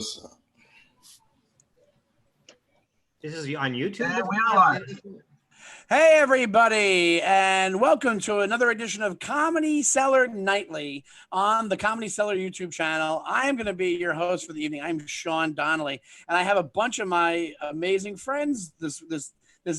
This is on YouTube? Yeah, we are. Hey, everybody, and welcome to another edition of Comedy Cellar Nightly on the Comedy Cellar YouTube channel. I'm going to be your host for the evening. I'm Sean Donnelly, and I have a bunch of my amazing friends this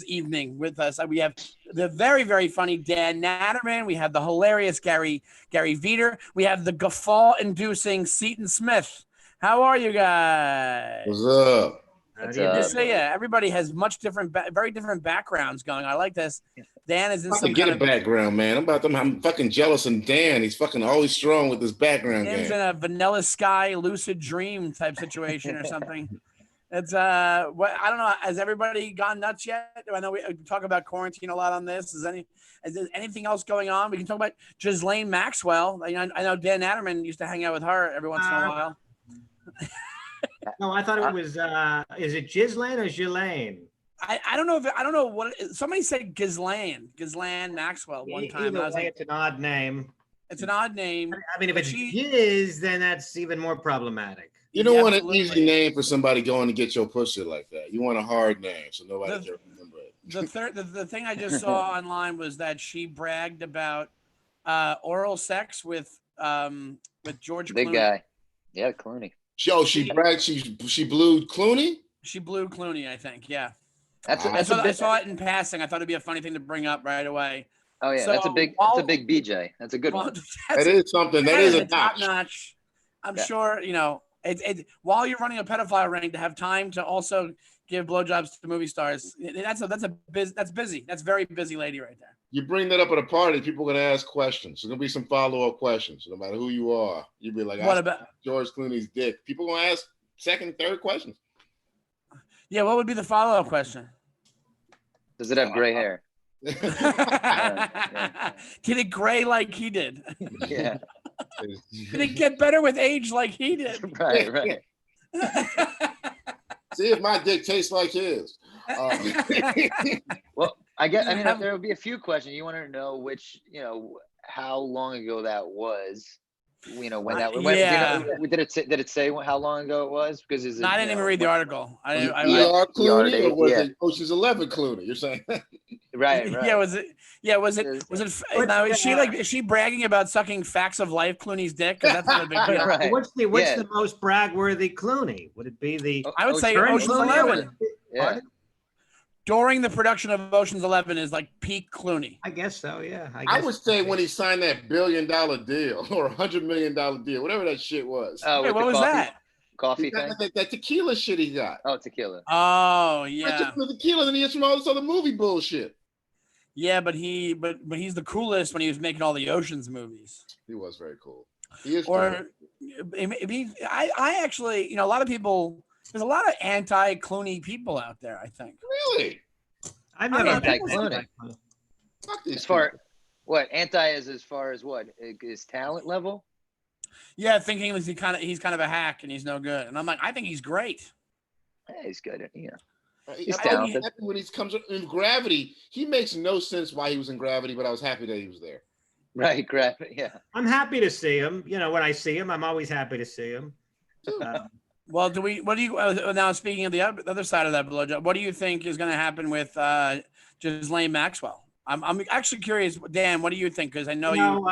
evening with us. We have the very, very funny Dan Naturman. We have the hilarious Gary Vider. We have the guffaw-inducing Seaton Smith. How are you guys? What's up? Good to see you. Everybody has very different backgrounds going. I like this. Dan is in some get a background, man. I'm fucking jealous of Dan. He's fucking always strong with his background. Dan's in a Vanilla Sky lucid dream type situation or something. It's what I don't know. Has everybody gone nuts yet? I know we talk about quarantine a lot on this. Is there anything else going on? We can talk about Ghislaine Maxwell. I know Dan Naturman used to hang out with her every once in a while. No, I thought it was. Is it Ghislaine or Ghislaine? I don't know what somebody said. Ghislaine Maxwell one time. Either way, it's an odd name. It's an odd name. I mean, if it's Giz, then that's even more problematic. You don't want an easy name for somebody going to get your pussy like that. You want a hard name so nobody can remember it. The thing I just saw online was that she bragged about oral sex with George Big Clooney. Guy. Yeah, Clooney. She bragged she blew Clooney? She blew Clooney, I think. Yeah. I saw it in passing. I thought it'd be a funny thing to bring up right away. Oh yeah, so, that's a big BJ. That's a good one. That is something. That is a top notch. I'm sure, while you're running a pedophile ring, to have time to also give blowjobs to movie stars. That's busy. That's very busy lady right there. You bring that up at a party, people are gonna ask questions. There's gonna be some follow-up questions, no matter who you are. You'd be like, "What about George Clooney's dick?" People gonna ask second, third questions. Yeah, what would be the follow-up question? Does it have gray hair? Did it gray like he did? Yeah. Did it get better with age like he did? Right. See if my dick tastes like his. Well, if there would be a few questions. You want to know which, how long ago that was. When that. Did it say how long ago it was? Because I didn't even read the article. Clooney or was it Ocean's 11 Clooney? You're saying? Right. Yeah. Was it? Now is she bragging about sucking Facts of Life Clooney's dick? Because that's not a big deal. Right. What's the most bragworthy Clooney? Would it be the? I would say Ocean's 11. Yeah. During the production of Ocean's 11 is like peak Clooney. I guess so. Yeah. I would say when he signed that $1 billion deal or $100 million deal, whatever that shit was. Oh, what was that? Coffee thing? That tequila shit he got. Oh, tequila. Oh, yeah. The tequila than he is from all this other movie bullshit. Yeah, but he's the coolest when he was making all the Oceans movies. He was very cool. He is. Or I actually, a lot of people. There's a lot of anti-Clooney people out there, I think. Really? I've never anti-Clooney. As far what as far as what his talent level? Yeah, thinking he's kind of a hack and he's no good. And I'm like, I think he's great. Yeah, he's good. He's talented. When he comes in Gravity, he makes no sense why he was in Gravity, but I was happy that he was there. Right, Gravity. Yeah. I'm happy to see him. When I see him, I'm always happy to see him. Well, now speaking of the other side of that blowjob, what do you think is going to happen with Ghislaine Maxwell? I'm actually curious, Dan. What do you think? Because I know you.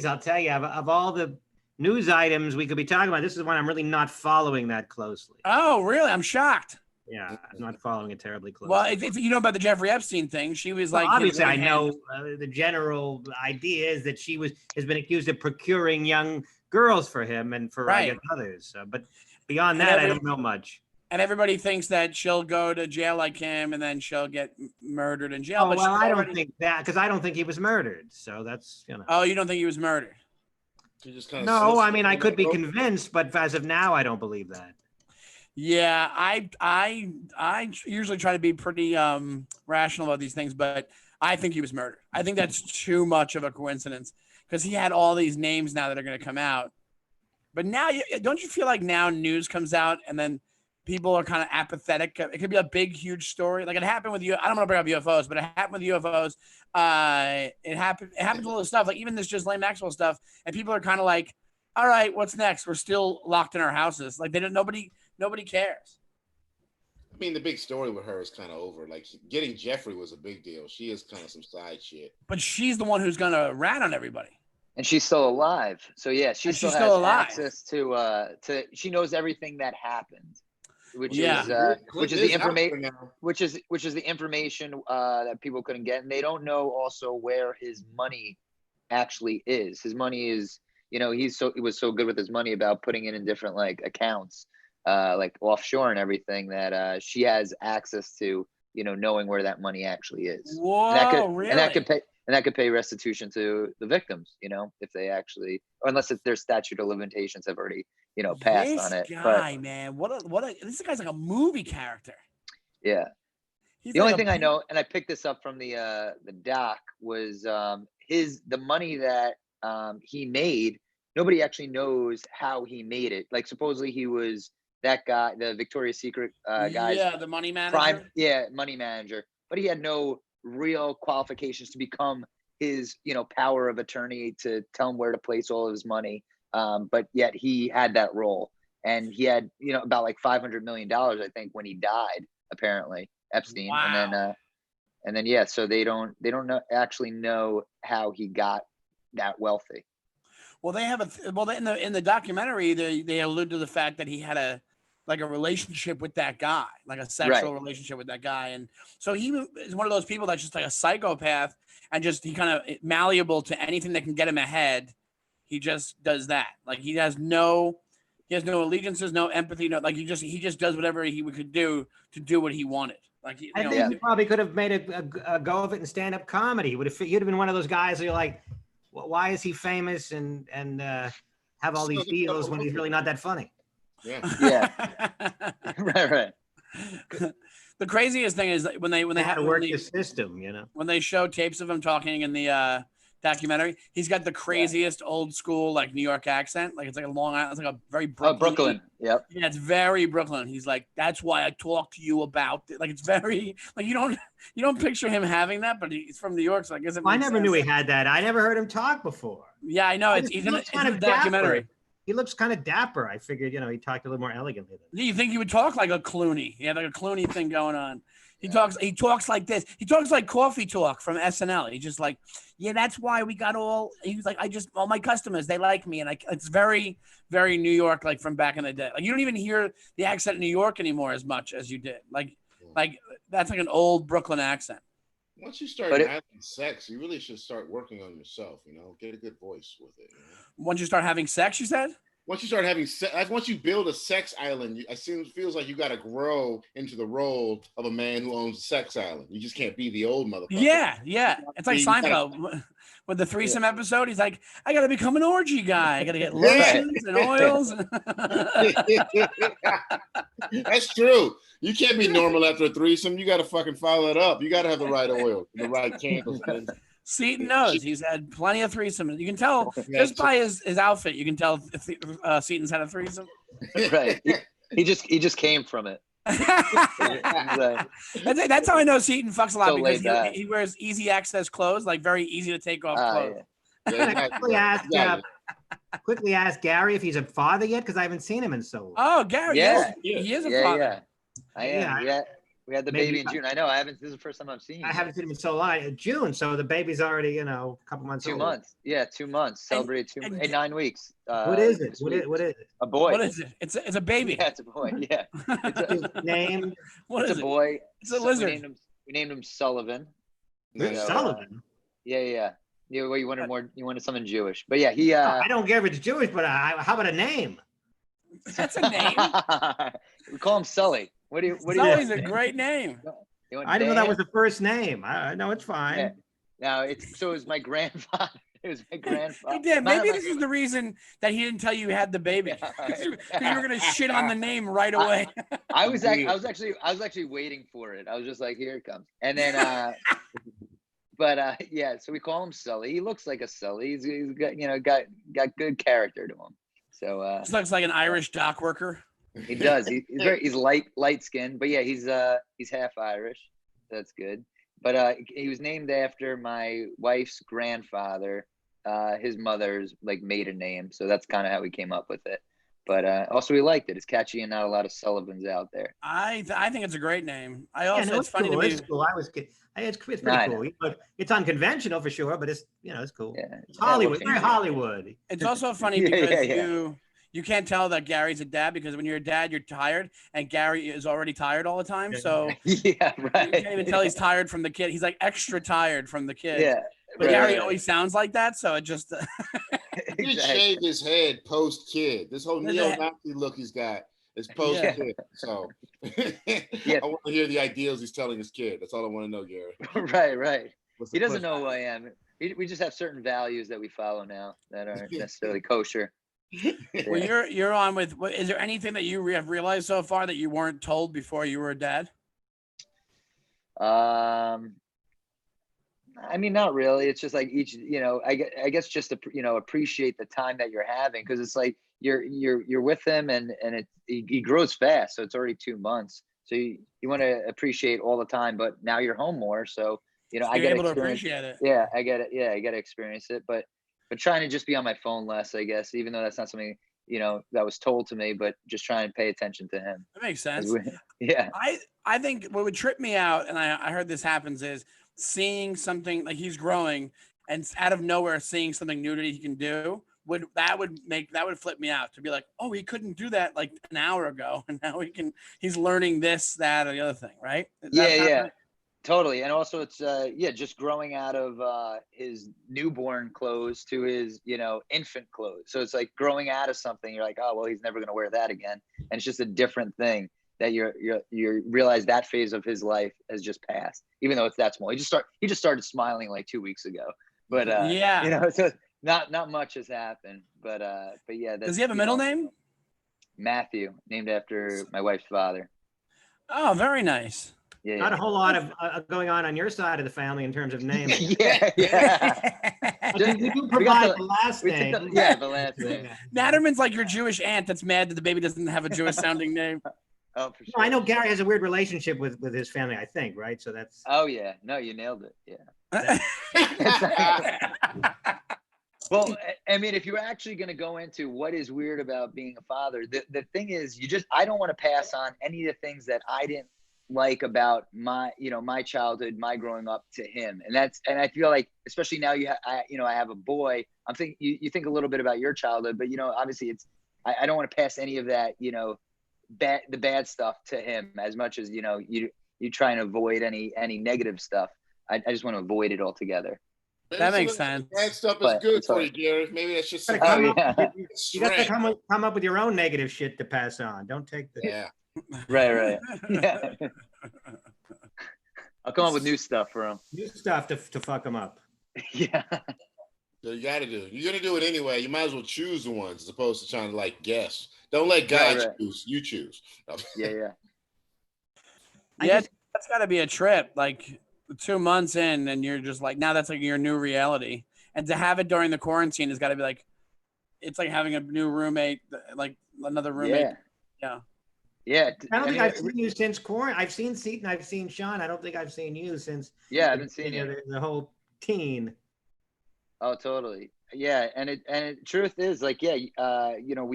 I'll tell you, of all the news items we could be talking about, this is one I'm really not following that closely. Oh, really? I'm shocked. Yeah, I'm not following it terribly closely. Well, if you know about the Jeffrey Epstein thing, she was like. Obviously, I know the general idea is that she has been accused of procuring young girls for him and for others. But beyond that, I don't know much. And everybody thinks that she'll go to jail like him, and then she'll get murdered in jail. Oh, well, I don't think that, because I don't think he was murdered. So that's Oh, you don't think he was murdered? No, I mean I could be convinced, but as of now, I don't believe that. Yeah, I usually try to be pretty rational about these things, but I think he was murdered. I think that's too much of a coincidence because he had all these names now that are going to come out. But now, don't you feel like now news comes out and then people are kind of apathetic? It could be a big, huge story. Like it happened with you. I don't want to bring up UFOs, but it happened with UFOs. It happened with all this stuff, like even this Ghislaine Maxwell stuff. And people are kind of like, all right, what's next? We're still locked in our houses. Like nobody cares. I mean, the big story with her is kind of over. Like getting Jeffrey was a big deal. She is kind of some side shit. But she's the one who's gonna rat on everybody. And she's still alive. So yeah, she still has access to she knows everything that happened. Which is the information which is the information that people couldn't get. And they don't know also where his money actually is. His money is, he was so good with his money about putting it in different like accounts, like offshore and everything, that she has access to, knowing where that money actually is. Whoa, really? And that could pay restitution to the victims, if they actually, or unless their statute of limitations have already, passed on it. This guy, man, this guy's like a movie character. Yeah. The only thing I know, and I picked this up from the doc, was the money that he made. Nobody actually knows how he made it. Like supposedly he was that guy, the Victoria's Secret guy. Yeah, the money manager. Money manager. But he had no real qualifications to become his, power of attorney to tell him where to place all of his money. But yet he had that role, and he had, about like $500 million, I think, when he died, apparently, Epstein. Wow. And then, yeah, so they don't actually know how he got that wealthy. Well, they have in the documentary, they allude to the fact that he had a relationship with that guy, like a sexual relationship with that guy. And so he is one of those people that's just like a psychopath, and just, he kind of malleable to anything that can get him ahead. He just does that. Like he has no allegiances, no empathy, no, like he just does whatever he could do to do what he wanted. Like I think he probably could have made a go of it in stand-up comedy. You'd have been one of those guys where you're like, well, why is he famous and have all these deals when he's really not that funny? Yeah. Right. The craziest thing is when they have to work the system, when they show tapes of him talking in the documentary, he's got the craziest old school like New York accent. Like it's like a Long Island, it's like a very Brooklyn. Yep. Yeah, it's very Brooklyn. He's like, that's why I talk to you about it. Like it's very like you don't picture him having that, but he's from New York, so I guess I never knew he had that. I never heard him talk before. Yeah, I know. It's in a documentary. He looks kind of dapper. I figured, he talked a little more elegantly. You think he would talk like a Clooney? He had like a Clooney thing going on. He talks like this. He talks like Coffee Talk from SNL. He's just like, yeah, that's why we got he was like, all my customers, they like me. And it's very, very New York, like from back in the day. Like you don't even hear the accent in New York anymore as much as you did. Like that's like an old Brooklyn accent. Once you start having sex, you really should start working on yourself, get a good voice with it. Once you start having sex, you said? Once you start having sex, like once you build a sex island, it feels like you got to grow into the role of a man who owns a sex island. You just can't be the old motherfucker. Yeah. It's like Seinfeld with the threesome episode. He's like, I got to become an orgy guy. I got to get lotions and oils. That's true. You can't be normal after a threesome. You got to fucking follow it up. You got to have the right oil, the right candles. Seaton knows. He's had plenty of threesomes. You can tell just by his outfit. You can tell Seaton's had a threesome. Right. He just came from it. That's how I know Seaton fucks a lot, because he wears easy access clothes, like very easy to take off clothes. Yeah. Quickly ask Gary if he's a father yet, because I haven't seen him in so long. Oh, Gary, he is a father. Yeah. I am. Yeah. We had the baby in June. I know. This is the first time I've seen him. I haven't seen him in so long. June, so the baby's already, a couple months. 2 months. Yeah, 2 months. Celebrated 9 weeks. What is it? What is it? A boy. What is it? It's a baby. Yeah, it's a boy. Yeah. It's name. What is it? It's a boy. It's a lizard. We named him Sullivan. Sullivan. Yeah. Well, you wanted something Jewish, but yeah, he. I don't care if it's Jewish, but how about a name? That's a name. We call him Sully. What do you? Sully's a great name. I didn't know that was the first name. No, it's fine. Yeah. No, it was my grandfather. It was my grandfather. He did. Maybe this is the reason that he didn't tell you had the baby. Because you were gonna shit on the name right away. I was actually waiting for it. I was just like, here it comes. And then but so we call him Sully. He looks like a Sully. He's got good character to him. So he looks like an Irish dock worker. He does. He's light skinned, but yeah, he's half Irish. That's good. But he was named after my wife's grandfather, his mother's like maiden name. So that's kind of how we came up with it. But also we liked it. It's catchy and not a lot of Sullivans out there. I think it's a great name. It's funny cool. to me. It's cool. It's pretty cool. But it's unconventional for sure, but it's cool. Yeah. It's Hollywood. Very Hollywood. It's also funny because you can't tell that Gary's a dad, because when you're a dad, you're tired, and Gary is already tired all the time. So yeah, right. You can't even tell he's tired from the kid. He's like extra tired from the kid. Yeah. But Gary always sounds like that, so it just he shaved his head post kid. This whole neo-Nazi look he's got is post kid. So I want to hear the ideals he's telling his kid. That's all I want to know, Gary. Right. He doesn't know who I am. We just have certain values that we follow now that aren't necessarily kosher. Well, you're on with. Is there anything that you have realized so far that you weren't told before you were a dad? I mean, not really. It's just like each, I guess just to, appreciate the time that you're having, because it's like you're with him and he grows fast, so it's already 2 months. So you want to appreciate all the time, but now you're home more, so I get to appreciate it. Yeah, I get it. Yeah, I got to experience it, but trying to just be on my phone less, I guess, even though that's not something that was told to me, but just trying to pay attention to him. That makes sense. Yeah. I think what would trip me out, and I heard this happens, is seeing something like he's growing and out of nowhere seeing something new that he can do would flip me out, to be like, oh, he couldn't do that like an hour ago, and now he's learning this, that, or the other thing, right? Yeah. Totally. And also it's just growing out of his newborn clothes to his infant clothes. So it's like growing out of something. You're like, oh well, he's never going to wear that again, and it's just a different thing that you realize that phase of his life has just passed, even though it's that small. He just started smiling like 2 weeks ago, but so not much has happened, but yeah. Does he have a middle name? Matthew, named after my wife's father. Oh, very nice. Yeah, not a whole lot of going on your side of the family in terms of naming. Yeah. You do provide the last name. The last name. Naturman's like your Jewish aunt that's mad that the baby doesn't have a Jewish sounding name. Oh, for sure. No, I know Gary has a weird relationship with his family, I think, right? So that's. Oh yeah, no, you nailed it. Yeah. Well, I mean, if you're actually going to go into what is weird about being a father, the thing is, I don't want to pass on any of the things that I didn't like about my childhood, my growing up, to him. And I feel like, especially now I have a boy, I'm thinking you think a little bit about your childhood, but obviously I don't want to pass any of that, the bad stuff to him, as much as, you try and avoid any negative stuff. I just want to avoid it altogether. That makes sense. Bad stuff is good for you, Gary. Maybe that's just you got to come up with your own negative shit to pass on. Don't take the. Yeah. Right. Yeah. I'll come up with new stuff for him. New stuff to fuck him up. Yeah. So you got to do it. You're going to do it anyway. You might as well choose the ones as opposed to trying to guess. Don't let God choose. You choose. Yeah. That's got to be a trip. Like 2 months in, and you're just like, now that's like your new reality. And to have it during the quarantine has got to be like, it's like having a new roommate, like another roommate. Yeah. I don't think I've seen you since quarantine. I've seen Seaton. I've seen Sean. I don't think I've seen you since. Yeah, I haven't seen you. The whole teen. Oh, totally. Yeah, and truth is, like, we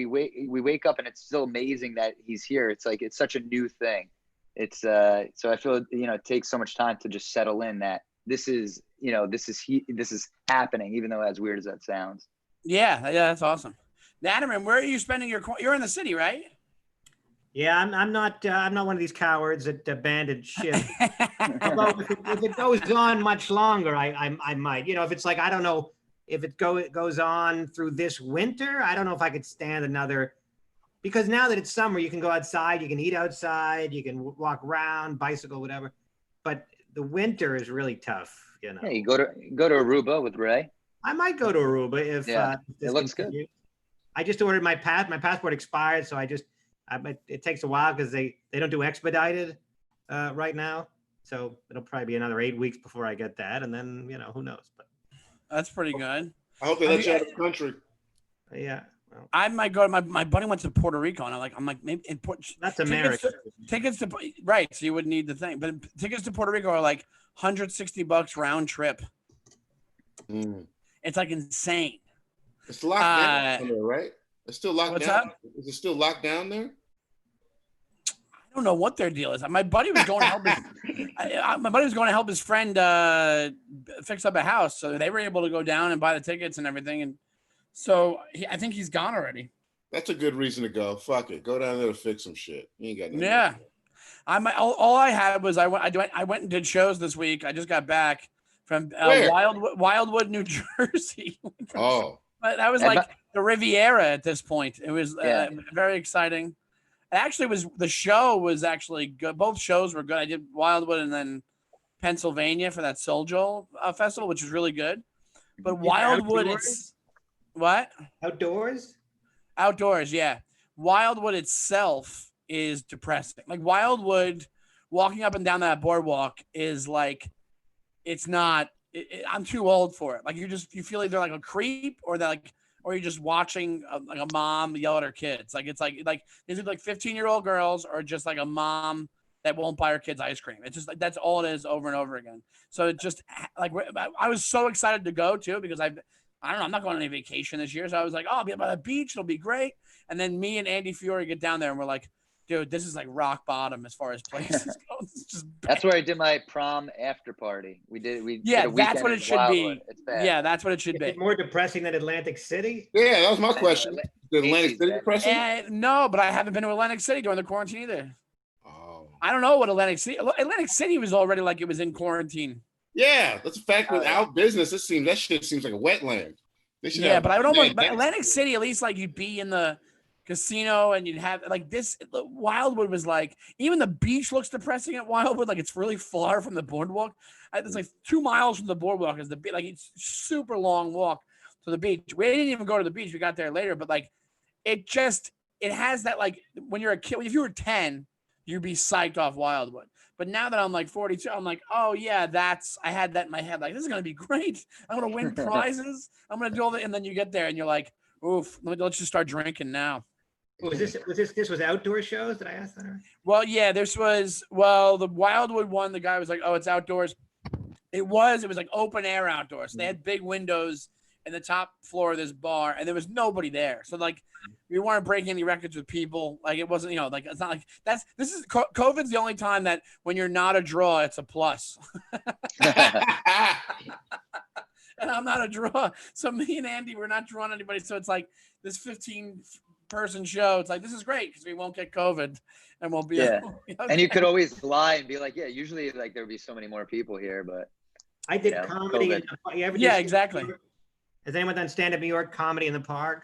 wake up and it's still amazing that he's here. It's like it's such a new thing. It's so I feel it takes so much time to just settle in that this is happening, even though as weird as that sounds. Yeah, that's awesome. Naturman, where are you spending you're in the city, right? Yeah, I'm not one of these cowards that abandoned ship. Although if it goes on much longer, I might. If it's like, I don't know if it goes on through this winter, I don't know if I could stand another. Because now that it's summer, you can go outside, you can eat outside, you can walk around, bicycle, whatever. But the winter is really tough. Yeah, you go to Aruba with Ray. I might go to Aruba if it looks good. I just ordered my passport expired, so it takes a while because they don't do expedited right now. So it'll probably be another 8 weeks before I get that. And then, who knows. But that's pretty good. I hope they let you out of the country. Yeah. Well, I might go. My buddy went to Puerto Rico, and I'm like maybe that's America. Tickets to right, so you wouldn't need the thing. But tickets to Puerto Rico are like $160 round trip. It's like insane. It's locked down there, right? It's still locked down. Up? Is it still locked down there? I don't know what their deal is. My buddy was going to help his friend fix up a house, so they were able to go down and buy the tickets and everything. And so I think he's gone already. That's a good reason to go. Fuck it, go down there to fix some shit. You ain't got nothing. Yeah, all I had was I went and did shows this week. I just got back from Wildwood, New Jersey. Oh, but that was like the Riviera at this point. It was very exciting. Actually, the show was actually good. Both shows were good. I did Wildwood and then Pennsylvania for that Soul Joel festival, which was really good. But Wildwood, it's what? Outdoors? Outdoors, yeah. Wildwood itself is depressing. Like Wildwood, walking up and down that boardwalk is like, it's not. I'm too old for it. Like you feel like they're like a creep, or or you're just watching a mom yell at her kids. Like it's like these are like 15-year-old girls, or just like a mom that won't buy her kids ice cream. It's just like that's all it is over and over again. So it just like I was so excited to go too, because I don't know, I'm not going on any vacation this year, so I was like, oh, I'll be by the beach, it'll be great. And then me and Andy Fiore get down there and we're like, dude, this is like rock bottom as far as places go. That's where I did my prom after party. We did that's what it should be. Yeah, that's what it should be. Is it more depressing than Atlantic City? Yeah, that was my question. Is Atlantic City depressing? No, but I haven't been to Atlantic City during the quarantine either. Oh. I don't know what Atlantic City was already like it was in quarantine. Yeah, that's a fact. Without business, that shit seems like a wetland. But I don't know. But Atlantic City, at least like you'd be in the casino and you'd have like this. Wildwood was like, even the beach looks depressing at Wildwood. Like it's really far from the boardwalk. It's like 2 miles from the boardwalk is the beach. Like it's super long walk to the beach. We didn't even go to the beach. We got there later, but like it has that, like when you're a kid, if you were 10, you'd be psyched off Wildwood. But now that I'm like 42, I'm like, oh yeah, I had that in my head. Like, this is gonna be great. I'm gonna win prizes. I'm gonna do all that. And then you get there and you're like, oof, let's just start drinking now. This was outdoor shows? Did I ask that? Well, yeah, the Wildwood one, the guy was like, oh, it's outdoors. It was like open air outdoors. So they had big windows in the top floor of this bar, and there was nobody there. So like, we weren't breaking any records with people. Like it wasn't, like it's not like COVID's the only time that when you're not a draw, it's a plus. And I'm not a draw. So me and Andy, we're not drawing anybody. So it's like this 15-person show. It's like, this is great because we won't get COVID and we'll be. Yeah. And you could always lie and be like, yeah, usually like there'd be so many more people here, but. I did comedy. Yeah, exactly. Has anyone done stand-up New York comedy in the park?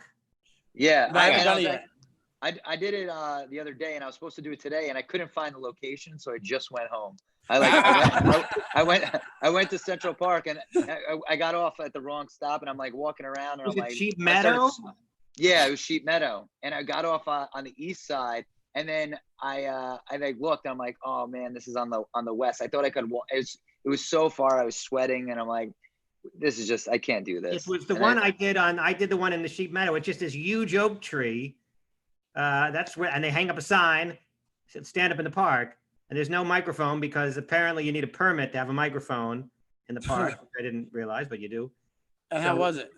Yeah, I haven't done it yet. I did it the other day, and I was supposed to do it today, and I couldn't find the location, so I just went home. I went to Central Park, and I got off at the wrong stop, and I'm like walking around, and Was I'm it like, Sheep Meadow? Yeah, it was Sheep Meadow, and I got off on the east side, and then I like looked, and I'm like, oh man, this is on the west. I thought I could walk. It was so far. I was sweating, and I'm like, this is just, I can't do this. It was the one I did the one in the Sheep Meadow. It's just this huge oak tree. That's where, and they hang up a sign, said stand up in the park, and there's no microphone because apparently you need a permit to have a microphone in the park. Which I didn't realize, but you do. And how was it?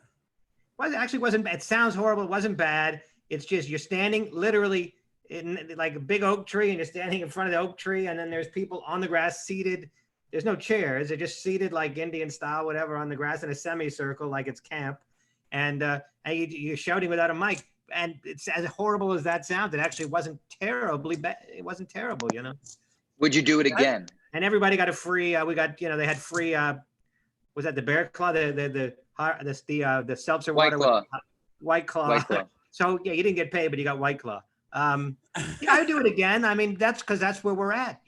Well, it actually wasn't bad. It sounds horrible. It wasn't bad. It's just, you're standing literally in like a big oak tree, and you're standing in front of the oak tree, and then there's people on the grass seated. There's no chairs. They're just seated like Indian style, whatever, on the grass in a semicircle, like it's camp. And you're shouting without a mic. And it's as horrible as that sounds. It actually wasn't terribly bad. It wasn't terrible, Would you do it again? And everybody got a free. We got, they had free. Was that the Bear Claw? The seltzer White water. Claw. White Claw. White Claw. So yeah, you didn't get paid, but you got White Claw. I'd do it again. I mean, that's because that's where we're at,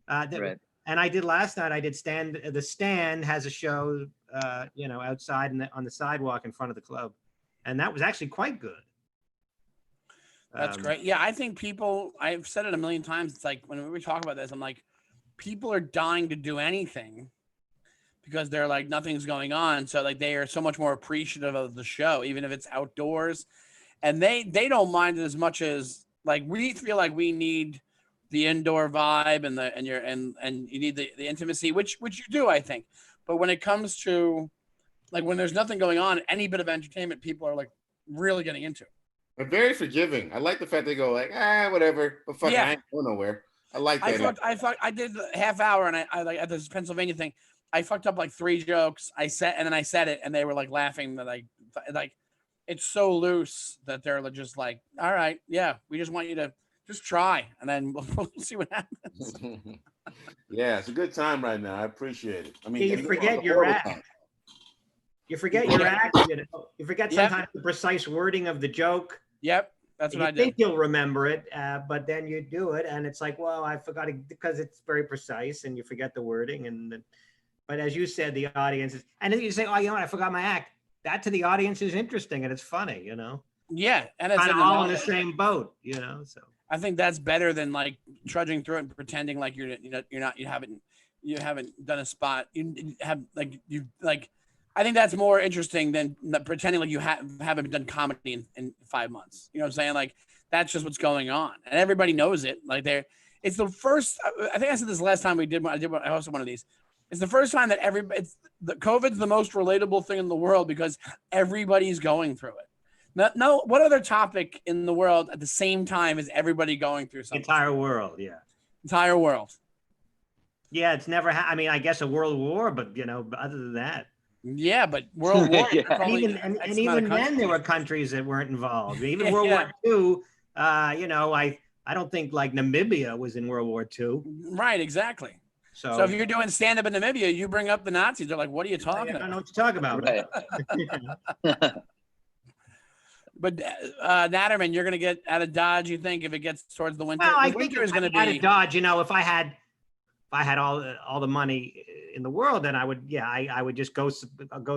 Right. And I did last night. I did The Stand has a show, outside on the sidewalk in front of the club, and that was actually quite good. That's great. Yeah, I think I've said it a million times. It's like when we talk about this, I'm like, people are dying to do anything because they're like, nothing's going on. So like they are so much more appreciative of the show, even if it's outdoors, and they don't mind it as much as like we feel like we need the indoor vibe and you need the intimacy, which you do, I think. But when it comes to Like when there's nothing going on, any bit of entertainment, people are like really getting into. They're very forgiving. I like the fact they go like, whatever, but fuck, I ain't going nowhere. I like that. I did a half hour, and I like at this Pennsylvania thing. I fucked up like 3 jokes. I said it, and they were like laughing. That like it's so loose that they're just like, all right, yeah, we just want you to just try, and then we'll see what happens. Yeah, it's a good time right now. I appreciate it. I mean, you forget your act. You forget your act. You forget sometimes the precise wording of the joke. Yep. That's what I do. You think you'll remember it, but then you do it, and it's like, well, I forgot it because it's very precise, and you forget the wording. But as you said, the audience is, and then you say, oh, you know what, I forgot my act. That to the audience is interesting and it's funny, you know. Yeah, and it's all in the same boat, you know. So I think that's better than like trudging through it and pretending like you haven't done a spot. I think that's more interesting than pretending like you haven't done comedy in 5 months. You know what I'm saying? Like that's just what's going on, and everybody knows it. Like it's the first. I think I said this last time I hosted one of these. It's the first time that COVID's the most relatable thing in the world because everybody's going through it. No, what other topic in the world at the same time is everybody going through something? Entire world, yeah. Entire world. Yeah, it's never. I mean, I guess a world war, but you know, other than that. Yeah, but World War. Yeah. And even then, there were countries that weren't involved. Even World War II. You know, I don't think like Namibia was in World War II. Right. Exactly. So if you're doing stand-up in Namibia, you bring up the Nazis. They're like, what are you talking about? I don't know what you're talking about. Right. But Naturman, you're going to get out of Dodge, you think, if it gets towards the winter? Well, I think is going to be out of Dodge. You know, if I had all the money in the world, then I would, I would just go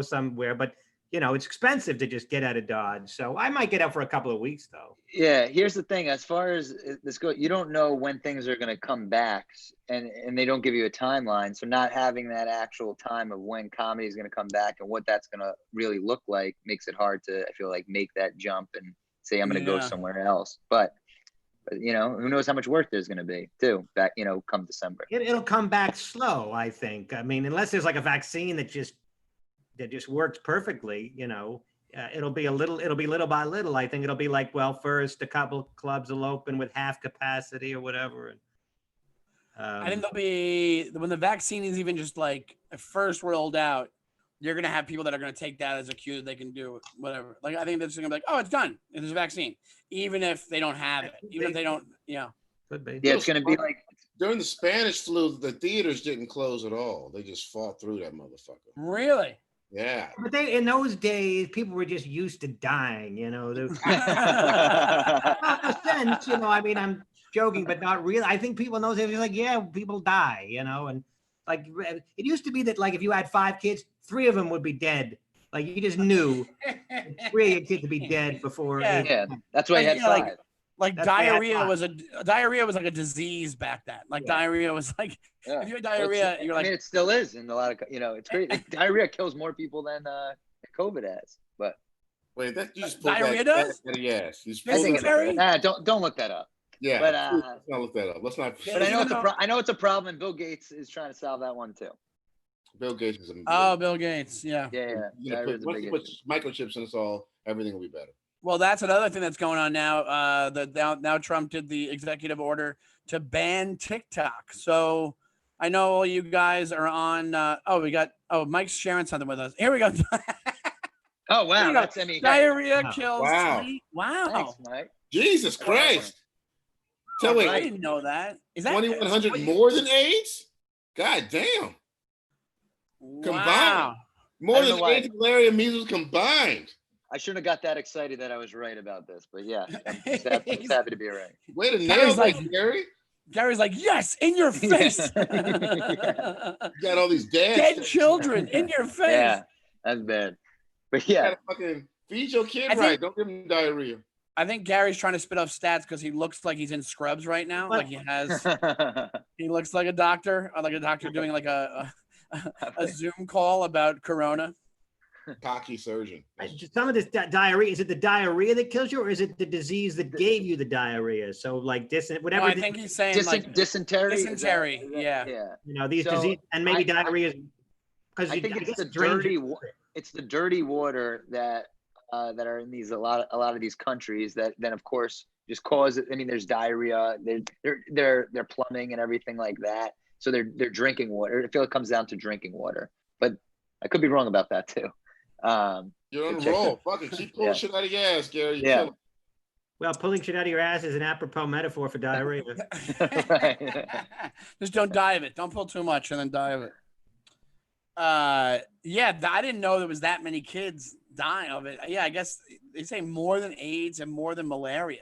somewhere. But you know, it's expensive to just get out of Dodge. So I might get out for a couple of weeks, though. Yeah, here's the thing. As far as this goes, you don't know when things are going to come back, and they don't give you a timeline. So not having that actual time of when comedy is going to come back and what that's going to really look like makes it hard to, I feel like, make that jump and say I'm going to go somewhere else. But you know, who knows how much work there's going to be too back, you know, come December. It'll come back slow, I think. I mean, unless there's like a vaccine that just works perfectly, you know, it'll be little by little. I think it'll be like, well, first a couple clubs will open with half capacity or whatever. I think there'll be, when the vaccine is even just like first rolled out, you're going to have people that are going to take that as a cue that they can do whatever. Like, I think they're just going to be like, oh, it's done. There's a vaccine. Even if they don't have it, even if they don't, Could be. Yeah, it's going to be like. During the Spanish flu, the theaters didn't close at all. They just fought through that motherfucker. Really? Yeah. But in those days, people were just used to dying, you know. Not in a sense, you know, I mean, I'm joking, but not really. I think people in those days were like, yeah, people die, you know, and like it used to be that like if you had 5 kids, 3 of them would be dead. Like you just knew 3 of your kids would be dead before. Yeah, that's why you had 5. Like diarrhea was like a disease back then. Like diarrhea was like, if you had diarrhea, you're like. I mean, it still is in a lot of, you know, it's great. Diarrhea kills more people than COVID has. But wait, that you just diarrhea does? Yes. Don't look that up. Yeah, but let's not look that up. Let's not. But I know it's a problem, and Bill Gates is trying to solve that one too. Bill Gates is Bill Gates, yeah. Put microchips in us all, everything will be better. Well, that's another thing that's going on now. Now Trump did the executive order to ban TikTok. So I know all you guys are on. Mike's sharing something with us. Here we go. Oh wow, that's diarrhea kills. Wow. Thanks, Mike. Jesus Christ. I didn't know that. Is that 2,100 more than AIDS? God damn. Combined. Wow. More than AIDS, malaria, and measles combined. I shouldn't have got that excited that I was right about this, but yeah, I'm just happy to be right. Way to nail that, Gary. Gary's like, yes, in your face. You got all these dead children in your face. Yeah, that's bad. But yeah. You gotta fucking feed your kid right. Don't give him diarrhea. I think Gary's trying to spit off stats because he looks like he's in Scrubs right now. Like he looks like a doctor doing like a Zoom call about Corona. Cocky surgeon. Some of this diarrhea, is it the diarrhea that kills you, or is it the disease that gave you the diarrhea? So like whatever. I think he's saying like dysentery. Dysentery, yeah. You know, these diseases and maybe diarrhea. I think it's the dirty. it's the dirty water that are in these a lot of these countries that then of course just cause it. I mean, there's diarrhea, they're plumbing and everything like that. So they're drinking water. I feel it comes down to drinking water, but I could be wrong about that too. You're on a roll. Fucking keep pulling shit out of your ass, Gary. You're killing. Well, pulling shit out of your ass is an apropos metaphor for diarrhea. Just don't die of it. Don't pull too much and then die of it. Yeah, I didn't know there was that many kids dying of it. Yeah, I guess they say more than AIDS and more than malaria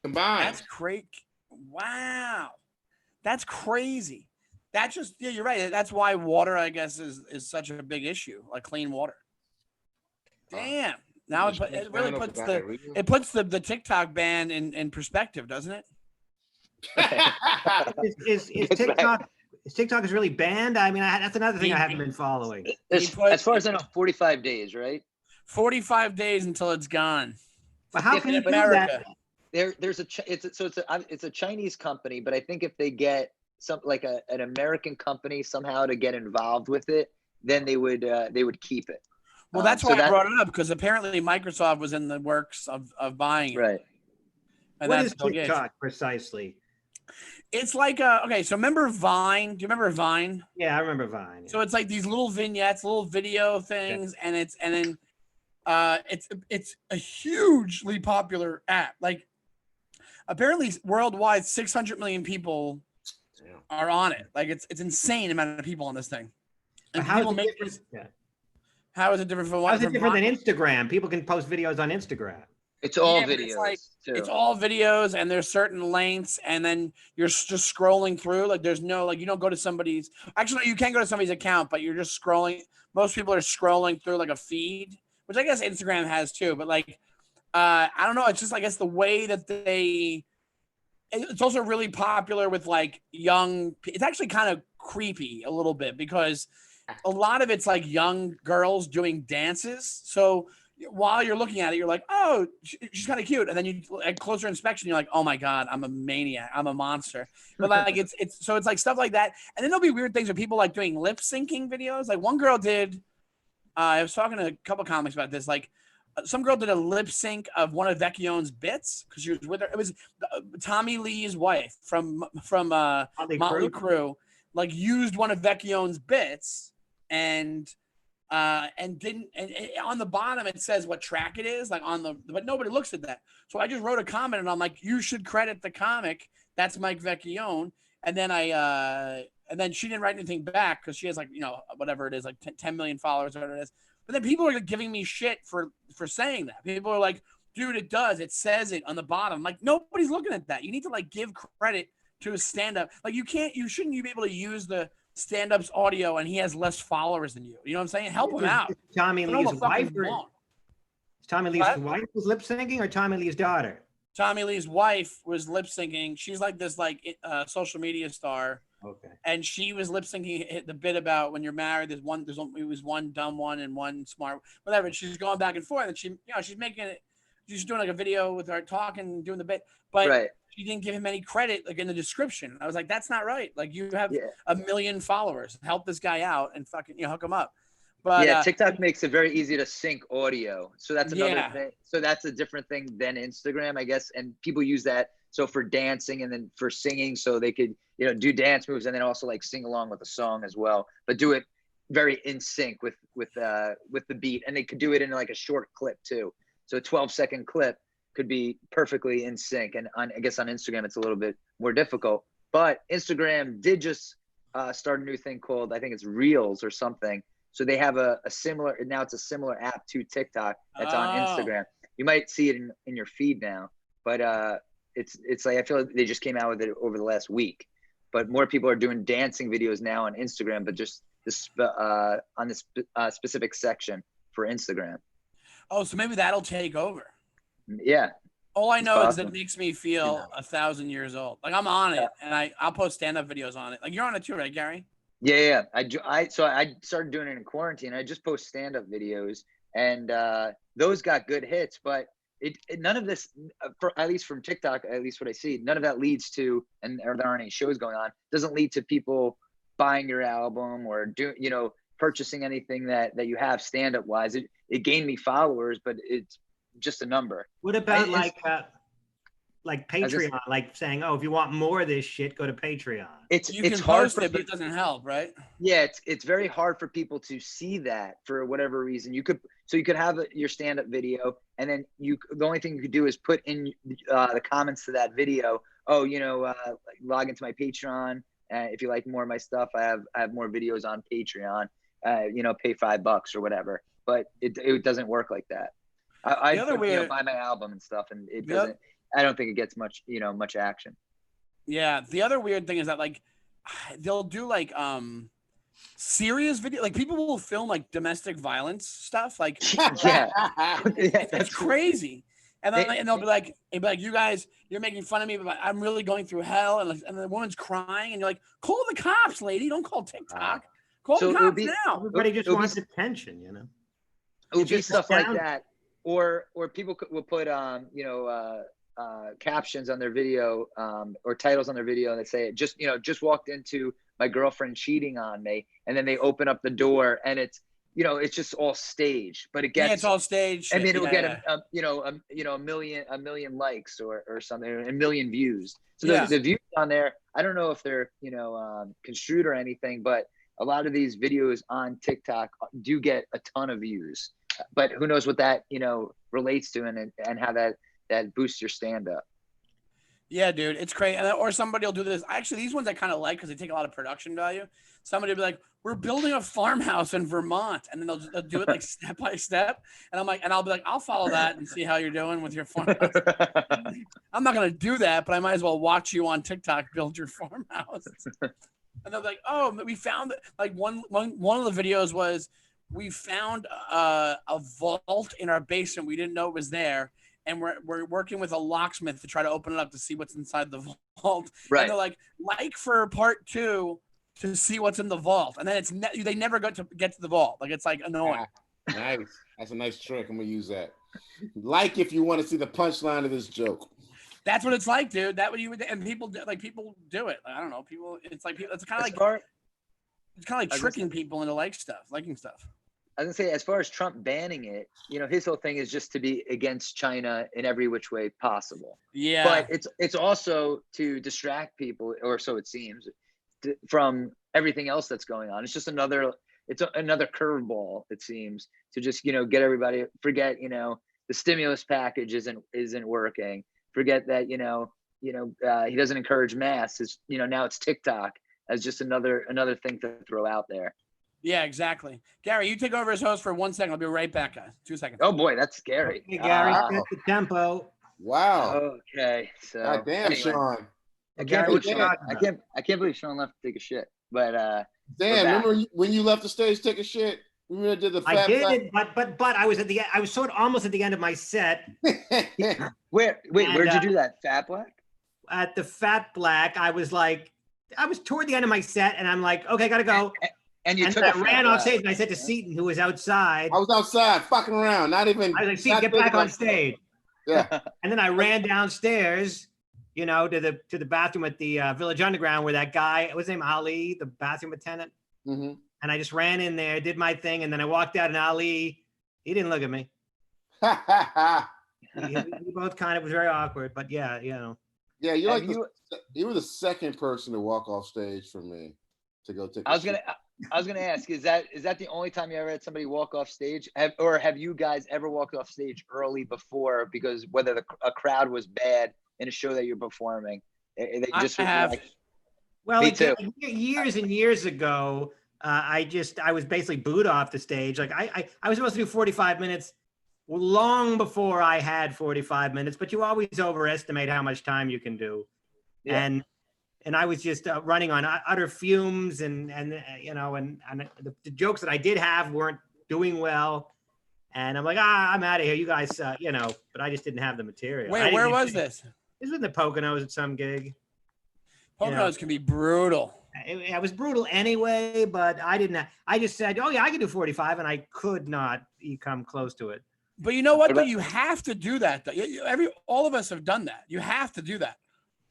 combined. That's great. Wow, that's crazy. That's just you're right. That's why water, I guess, is such a big issue, like clean water. Damn. Now it really puts the TikTok ban in perspective, doesn't it? Is TikTok is really banned? I mean, that's another thing I haven't been following. As far as I know, 45 days, right? 45 days until it's gone. But how can you do that? It's a Chinese company, but I think if they get an American company somehow to get involved with it, then they would keep it. Well, that's why I brought it up, because apparently Microsoft was in the works of buying it. Right. And what is TikTok precisely? It's like okay, so remember Vine? Do you remember Vine? Yeah, I remember Vine. Yeah. So it's like these little vignettes, little video things, and it's a hugely popular app. Like apparently worldwide, 600 million people are on it. Like it's insane amount of people on this thing. And how is it different? How is it different from what? How is it different than Instagram? People can post videos on Instagram. It's all videos. It's all videos, and there's certain lengths, and then you're just scrolling through. Like there's no you don't go to somebody's. Actually, you can go to somebody's account, but you're just scrolling. Most people are scrolling through like a feed, which I guess Instagram has too. But I don't know. It's just I guess the way that they. It's also really popular with like young. It's actually kind of creepy a little bit because a lot of it's like young girls doing dances. So while you're looking at it, you're like, oh, she's kind of cute. And then you at closer inspection, you're like, oh my God, I'm a maniac. I'm a monster. But like, it's like stuff like that. And then there'll be weird things where people like doing lip syncing videos. Like one girl did, I was talking to a couple comics about this. Like some girl did a lip sync of one of Vecchione's bits because she was with her. It was Tommy Lee's wife from Motley Crue, like used one of Vecchione's bits and didn't, and on the bottom it says what track it is, like but nobody looks at that. So I just wrote a comment and I'm like, you should credit the comic. That's Mike Vecchione. And then and then she didn't write anything back because she has like, whatever it is, like 10 million followers, whatever it is. But then people are giving me shit for saying that. People are like, dude, it says it on the bottom. Like nobody's looking at that. You need to like give credit to a stand-up. Like you shouldn't be able to use the stand-up's audio and he has less followers than you. You know what I'm saying? Help him out. Tommy Lee's wife. Tommy Lee's wife was lip syncing, or Tommy Lee's daughter? Tommy Lee's wife was lip syncing. She's like this social media star. Okay. And she was lip syncing the bit about when you're married, it was one dumb one and one smart, whatever. And she's going back and forth, and she's doing like a video with her talking, doing the bit, but she didn't give him any credit like in the description. I was like, that's not right. Like you have 1 million followers. Help this guy out and fucking hook him up. But TikTok makes it very easy to sync audio. So that's another thing. So that's a different thing than Instagram, I guess. And people use that so for dancing and then for singing, so they could do dance moves and then also like sing along with the song as well, but do it very in sync with the beat. And they could do it in like a short clip too. So a 12-second clip could be perfectly in sync. And I guess on Instagram, it's a little bit more difficult. But Instagram did just start a new thing called, I think it's Reels or something. So they have a similar, now it's a similar app to TikTok that's on Instagram. You might see it in your feed now, but it's like, I feel like they just came out with it over the last week. But more people are doing dancing videos now on Instagram, but just this on this specific section for Instagram. Oh, so maybe that'll take over. Yeah. All I know is that it makes me feel 1,000 years old. Like I'm on it, and I'll post stand-up videos on it. Like you're on it too, right, Gary? Yeah. So I started doing it in quarantine. I just post stand-up videos, and those got good hits. But none of this, at least from TikTok, at least what I see, none of that leads to, and there aren't any shows going on, doesn't lead to people buying your album or purchasing anything that you have stand up wise. It gained me followers, but it's just a number. What about like Patreon, like saying, oh, if you want more of this shit, go to Patreon. It's hard for it, but it doesn't help, right? Yeah, it's very hard for people to see that for whatever reason. You could have your stand-up video, and then the only thing you could do is put in the comments to that video. Oh, log into my Patreon. If you like more of my stuff, I have more videos on Patreon. Pay $5 or whatever. But it doesn't work like that. I buy my album and stuff, and it doesn't. I don't think it gets much action. Yeah. The other weird thing is that like they'll do like serious video, like people will film like domestic violence stuff. Like it's crazy. And then they'll be like, you guys, you're making fun of me, but I'm really going through hell. And the woman's crying, and you're like, call the cops, lady. Don't call TikTok. Call the cops now. Everybody just wants attention, It would be stuff like that. Or people will put captions on their video or titles on their video that say, just walked into my girlfriend cheating on me, and then they open up the door and it's just all staged, but it gets it's all staged. I mean, it will get a million likes or something, a million views. So the views on there, I don't know if they're construed or anything, but a lot of these videos on TikTok do get a ton of views. But who knows what that relates to and how that boosts your stand up. Yeah, dude, it's crazy. Or somebody will do this. Actually, these ones I kind of like because they take a lot of production value. Somebody will be like, we're building a farmhouse in Vermont, and then they'll do it like step by step. And I'll be like, I'll follow that and see how you're doing with your farmhouse. I'm not gonna do that, but I might as well watch you on TikTok build your farmhouse. And they'll be like, oh, we found it. Like one of the videos was we found a vault in our basement. We didn't know it was there. And we're working with a locksmith to try to open it up to see what's inside the vault. Right. And they're like for part 2 to see what's in the vault. And then they never get to the vault. Like, it's like annoying. Nice. That's a nice trick. I'm going to use that. Like, if you want to see the punchline of this joke. That's what it's like, dude. And people do it. I don't know. It's kind of like tricking people into liking stuff. I was gonna say, as far as Trump banning it, his whole thing is just to be against China in every which way possible. Yeah. But it's also to distract people, or so it seems, from everything else that's going on. It's just another curveball, it seems, to just get everybody forget the stimulus package isn't working. Forget that he doesn't encourage masks. Now it's TikTok as just another thing to throw out there. Yeah, exactly. Gary, you take over as host for 1 second. I'll be right back, guys. 2 seconds. Oh boy, that's scary. Hey, Gary, set the tempo. Wow. Okay. So God damn, anyway, Sean. I can't believe Sean left to take a shit. But remember when you left the stage to take a shit? We did the fat I did, but I was almost at the end of my set. Where'd you do that? Fat Black? At the Fat Black, I was toward the end of my set, and I'm like, okay, gotta go. And I ran off stage, and I said to Seaton, who was outside. I was outside, fucking around, not even. I was like, Seaton, get back on stage. Yeah. And then I ran downstairs, to the bathroom at the Village Underground, where that guy, what's his name, Ali, the bathroom attendant. Mm-hmm. And I just ran in there, did my thing, and then I walked out, and Ali, he didn't look at me. we both kind of was very awkward, but yeah, Yeah, you were the second person to walk off stage for me to go take. I was gonna ask, is that the only time you ever had somebody walk off stage, or have you guys ever walked off stage early before because whether a crowd was bad in a show that you're performing? I have. Well, years and years ago, I was basically booed off the stage. Like I was supposed to do 45 minutes long before I had 45 minutes, but you always overestimate how much time you can do. Yeah. And I was just running on utter fumes, and the jokes that I did have weren't doing well. And I'm like, I'm out of here. You guys, but I just didn't have the material. Wait, where was this? This was in the Poconos at some gig. Poconos can be brutal. It was brutal anyway, but I didn't. I just said, oh yeah, I can do 45, and I could not come close to it. But you know what? But you have to do that. All of us have done that. You have to do that.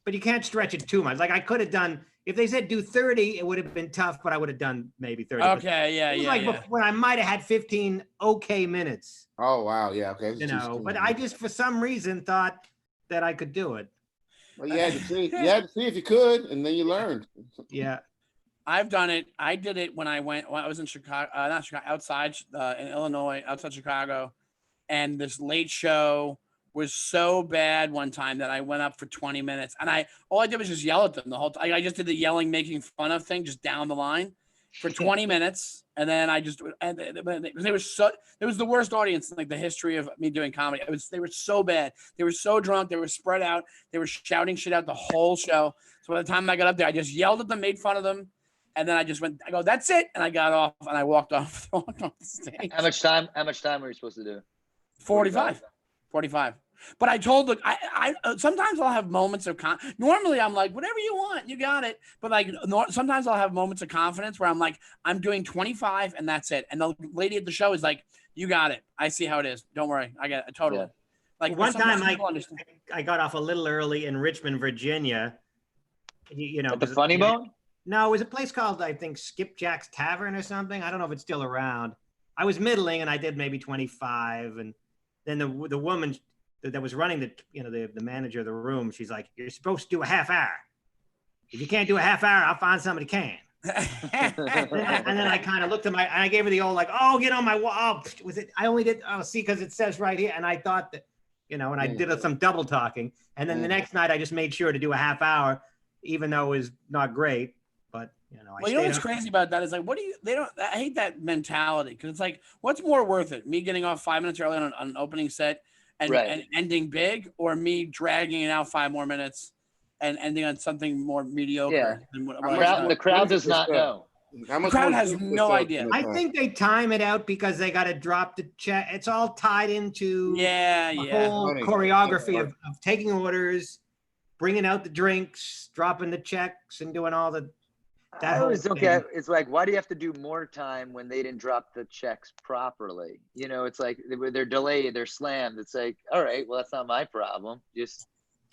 but you can't stretch it too much. Like I could have done, if they said do 30, it would have been tough, but I would have done maybe 30. Okay, When I might have had 15 okay minutes. Oh wow, yeah, okay. But I just for some reason thought that I could do it. Well, you had to see. You had to see if you could, and then you learned. Yeah. I've done it. I did it when I was in Chicago, not Chicago, outside in Illinois, outside Chicago. And this late show was so bad one time that I went up for 20 minutes. And all I did was just yell at them the whole time. I just did the yelling, making fun of thing just down the line for 20 minutes. And then it was the worst audience in like the history of me doing comedy. They were so bad. They were so drunk. They were spread out. They were shouting shit out the whole show. So by the time I got up there, I just yelled at them, made fun of them. And then I go, that's it. And I got off and I walked off the stage. How much time were you supposed to do? 45. But I told them, I sometimes I'll have moments of normally I'm like, whatever you want, you got it. But like sometimes I'll have moments of confidence where I'm like, I'm doing 25 and that's it. And the lady at the show is like, you got it. I see how it is. Don't worry. I get it. Totally. Yeah. Like one time I got off a little early in Richmond, Virginia. At the Funny Bone? No, it was a place called, I think, Skipjack's Tavern or something. I don't know if it's still around. I was middling and I did maybe 25. And then the woman that was running the manager of the room, she's like, you're supposed to do a half hour. If you can't do a half hour, I'll find somebody can. and then I kind of looked at and I gave her the old like, oh, get on my wall. Oh, was it? I only did, see, because it says right here. And I thought that, and I did some double talking. And then the next night I just made sure to do a half hour, even though it was not great. But, you know what's crazy about that is like, I hate that mentality because it's like, what's more worth it? Me getting off 5 minutes early on an opening set and ending big, or me dragging it out 5 more minutes and ending on something more mediocre? Yeah. Than the crowd does not know. The crowd has no idea. I think they time it out because they got to drop the check. It's all tied into the whole choreography of taking orders, bringing out the drinks, dropping the checks, and doing all the. I always don't get. It's like, why do you have to do more time when they didn't drop the checks properly? It's like they're delayed, they're slammed. It's like, all right, well, that's not my problem. Just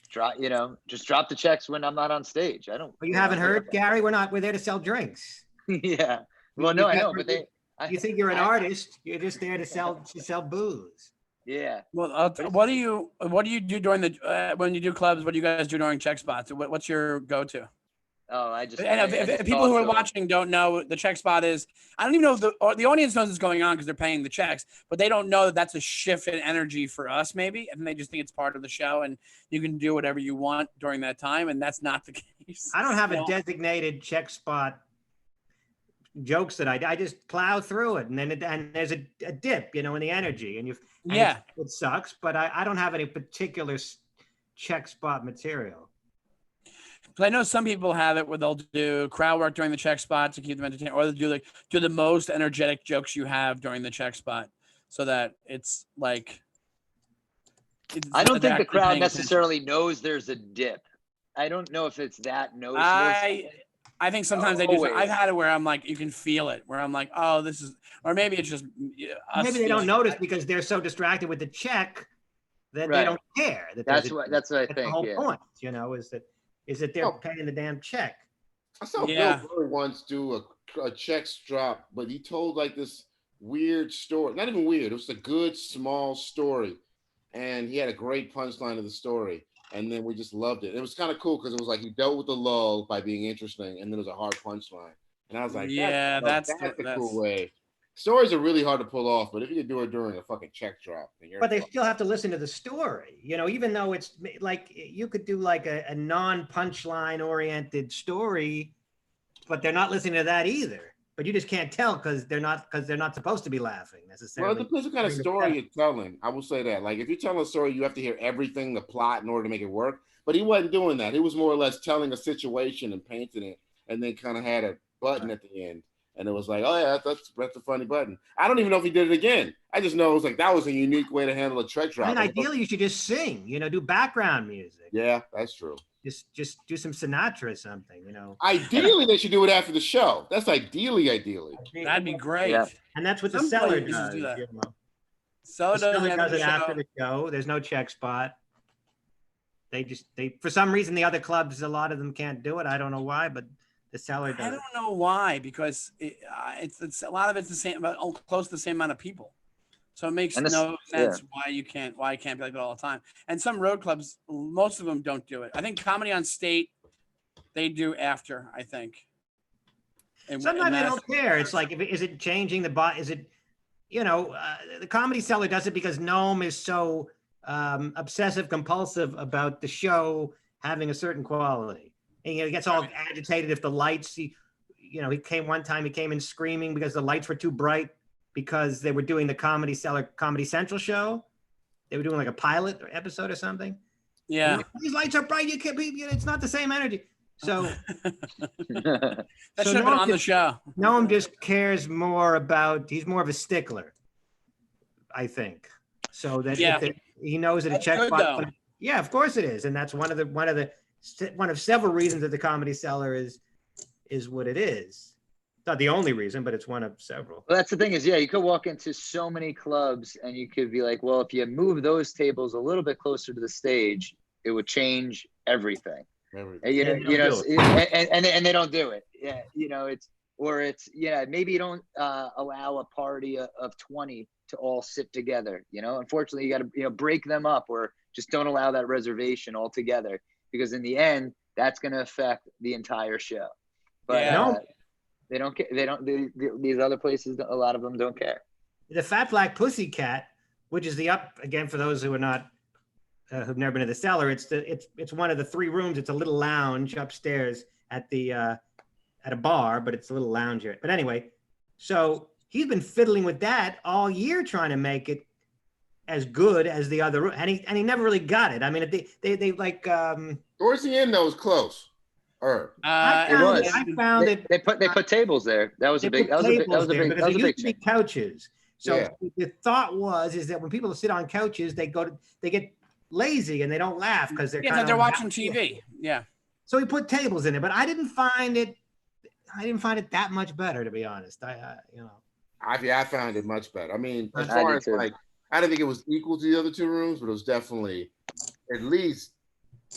drop the checks when I'm not on stage. I don't. Well, you haven't heard, Gary? We're there to sell drinks. Yeah. Well, no, I know, but you think you're an artist? You're just there to sell booze. Yeah. Well, what do you do during the when you do clubs? What do you guys do during check spots? What's your go-to? Oh, if people who are watching don't know, the check spot is, I don't even know if the audience knows what's going on because they're paying the checks, but they don't know that that's a shift in energy for us maybe, and they just think it's part of the show and you can do whatever you want during that time, and that's not the case. I don't have a designated check spot jokes that I just plow through it, and there's a dip, in the energy, and it sucks, but I don't have any particular check spot material. I know some people have it where they'll do crowd work during the check spot to keep them entertained, or they'll do the most energetic jokes you have during the check spot, so that it's like. I don't think the crowd necessarily knows there's a dip. I don't know if it's that noticeable. I think sometimes they do. I've had it where I'm like, you can feel it, where I'm like, oh, this is, or maybe it's just. Maybe they don't notice because they're so distracted with the check that they don't care. That's what I think. The whole point, is that they're paying the damn check. I saw Bill Burr once do a checks drop, but he told like this weird story. Not even weird. It was a good small story, and he had a great punchline of the story. And then we just loved it. It was kind of cool because it was like he dealt with the lull by being interesting, and then it was a hard punchline. And I was like, that's a cool way. Stories are really hard to pull off, but if you could do it during a fucking check drop, but they still have to listen to the story, even though it's like you could do like a non-punchline oriented story, but they're not listening to that either. But you just can't tell because they're not supposed to be laughing necessarily. Well, it depends what kind of story you're telling. I will say that. Like if you're telling a story, you have to hear everything, the plot, in order to make it work. But he wasn't doing that. He was more or less telling a situation and painting it, and then kind of had a button at the end. And it was like, oh yeah, that's a funny button. I don't even know if he did it again. I just know it was like that was a unique way to handle a check drop. Ideally, you should just sing. Do background music. Yeah, that's true. Just do some Sinatra or something. Ideally, they should do it after the show. That's ideally. That'd be great. Yeah. And that's what the Cellar does. Do that. Cellar does it after the show. There's no check spot. They for some reason the other clubs, a lot of them can't do it. I don't know why, but the Cellar does. I don't know why, because it's a lot of it's the same, about close to the same amount of people. So it makes no sense why it can't be like that all the time. And some road clubs, most of them don't do it. I think Comedy on State, they do after, I think. Sometimes they don't care. It's like, is it changing the is it, the Comedy Cellar does it because Noam is so obsessive compulsive about the show having a certain quality. And he gets all agitated if the lights, he came in screaming because the lights were too bright because they were doing the Comedy Cellar Comedy Central show. They were doing like a pilot episode or something. Yeah. These lights are bright. You can't be, it's not the same energy. So that should have been on the show. Noam just cares more about, he's more of a stickler, I think. So that he knows that a checkbox. Yeah, of course it is. And that's one of several reasons that the Comedy Cellar is what it is. It's not the only reason, but it's one of several. Well, that's the thing is, you could walk into so many clubs and you could be like, well, if you move those tables a little bit closer to the stage, it would change everything. And they don't do it. Yeah, maybe you don't allow a party of 20 to all sit together. Unfortunately, you got to break them up, or just don't allow that reservation altogether, because in the end, that's going to affect the entire show. But they don't care. These other places, a lot of them don't care. The Fat Black Pussycat, which is again for those who are not. Who've never been to the Cellar, it's one of the 3 rooms. It's a little lounge upstairs at a bar, but it's a little lounge here. But anyway, so he's been fiddling with that all year, trying to make it as good as the other room, and he never really got it. I mean, they like towards the end, though, it was close. I found it. They put tables there. That was a big change. Couches. So the thought is that when people sit on couches, they get lazy and they don't laugh because they're watching TV. Yeah. So he put tables in it, but I didn't find it that much better, to be honest. I found it much better. I mean, as far as I didn't think it was equal to the other 2 rooms, but it was definitely at least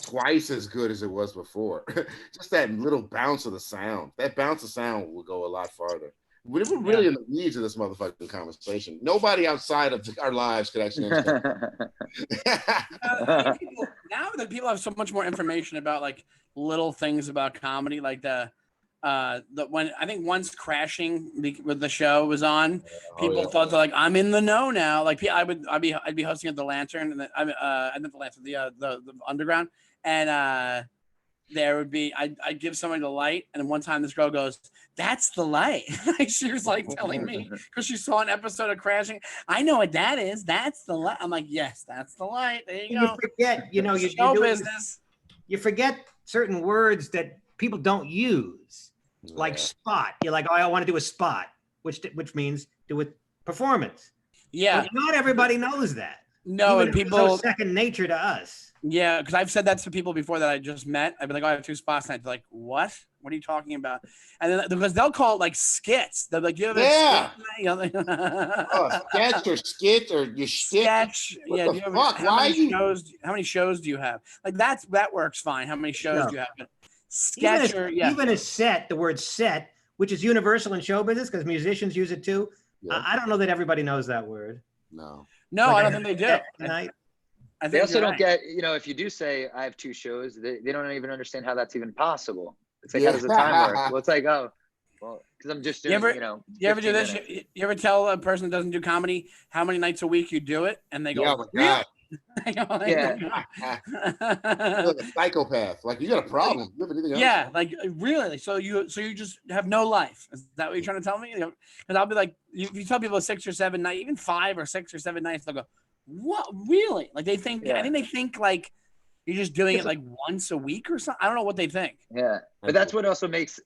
twice as good as it was before. Just that little bounce of the sound. That bounce of sound will go a lot farther. We're really in the weeds of this motherfucking conversation. Nobody outside of our lives could actually understand. Now that people have so much more information about like little things about comedy, like when I think once Crashing with the show was on, people thought they're like, I'm in the know now. Like I'd be hosting at the Lantern, and then the Underground, and there would be I'd give somebody the light, and then one time this girl goes, "That's the light." She was like telling me because she saw an episode of Crashing. I know what that is. That's the light. I'm like, yes, that's the light. There you go. You forget, you show business. You forget certain words that people don't use, like spot. You're like, oh, I want to do a spot, which means do a performance. Yeah, but not everybody knows that. No, even and people second nature to us. Yeah, because I've said that to people before that I just met. I've been like, oh, I have 2 spots tonight. They're like, what? What are you talking about? And then because they'll call it like skits. They're like, you have a skit? Sketch or skit or your sketch. What the fuck? How many shows do you have? Like that works fine. How many shows do you have? But sketch even a set, the word set, which is universal in show business because musicians use it too. Yeah. I don't know that everybody knows that word. No, I don't think they do. They also don't get, if you do say I have 2 shows, they don't even understand how that's even possible. It's like, how does the time work? Well, it's like, because I'm just doing, you ever do this? You ever tell a person that doesn't do comedy how many nights a week you do it? And they go, yeah. You're like a psychopath. Like, you got a problem. You have anything else? Yeah, like really. So you just have no life. Is that what you're trying to tell me? Because I'll be like, if you tell people 6 or 7 nights, even 5 or 6 or 7 nights, they'll go, what? Really? Like they think, I think they think like you're just doing it like once a week or something. I don't know what they think. Yeah. But that's what also has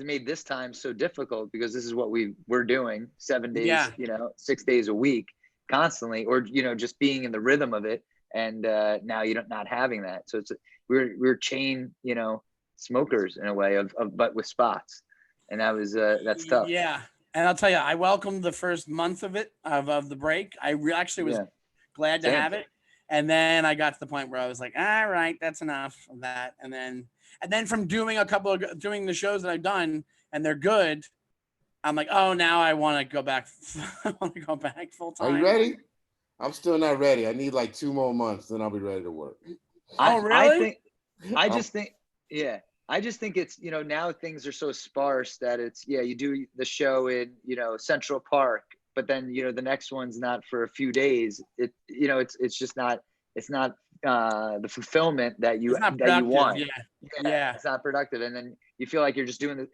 made this time so difficult, because this is what we're doing 7 days, 6 days a week constantly, or, just being in the rhythm of it. And now you're not having that. So it's, we're chain, smokers in a way but with spots. And that's tough. Yeah. And I'll tell you, I welcomed the first month of it, of the break. I actually was glad to have it. And then I got to the point where I was like, all right, that's enough of that. And then from doing doing the shows that I've done and they're good, I'm like, oh, now I want to go back. I want to go back full time. Are you ready? I'm still not ready. I need like 2 more months, then I'll be ready to work. Really? I just think it's, now things are so sparse that it's, you do the show in, Central Park, but then, the next one's not for a few days. It's just not, it's not the fulfillment that you want. Yeah. It's not productive. And then you feel like you're just doing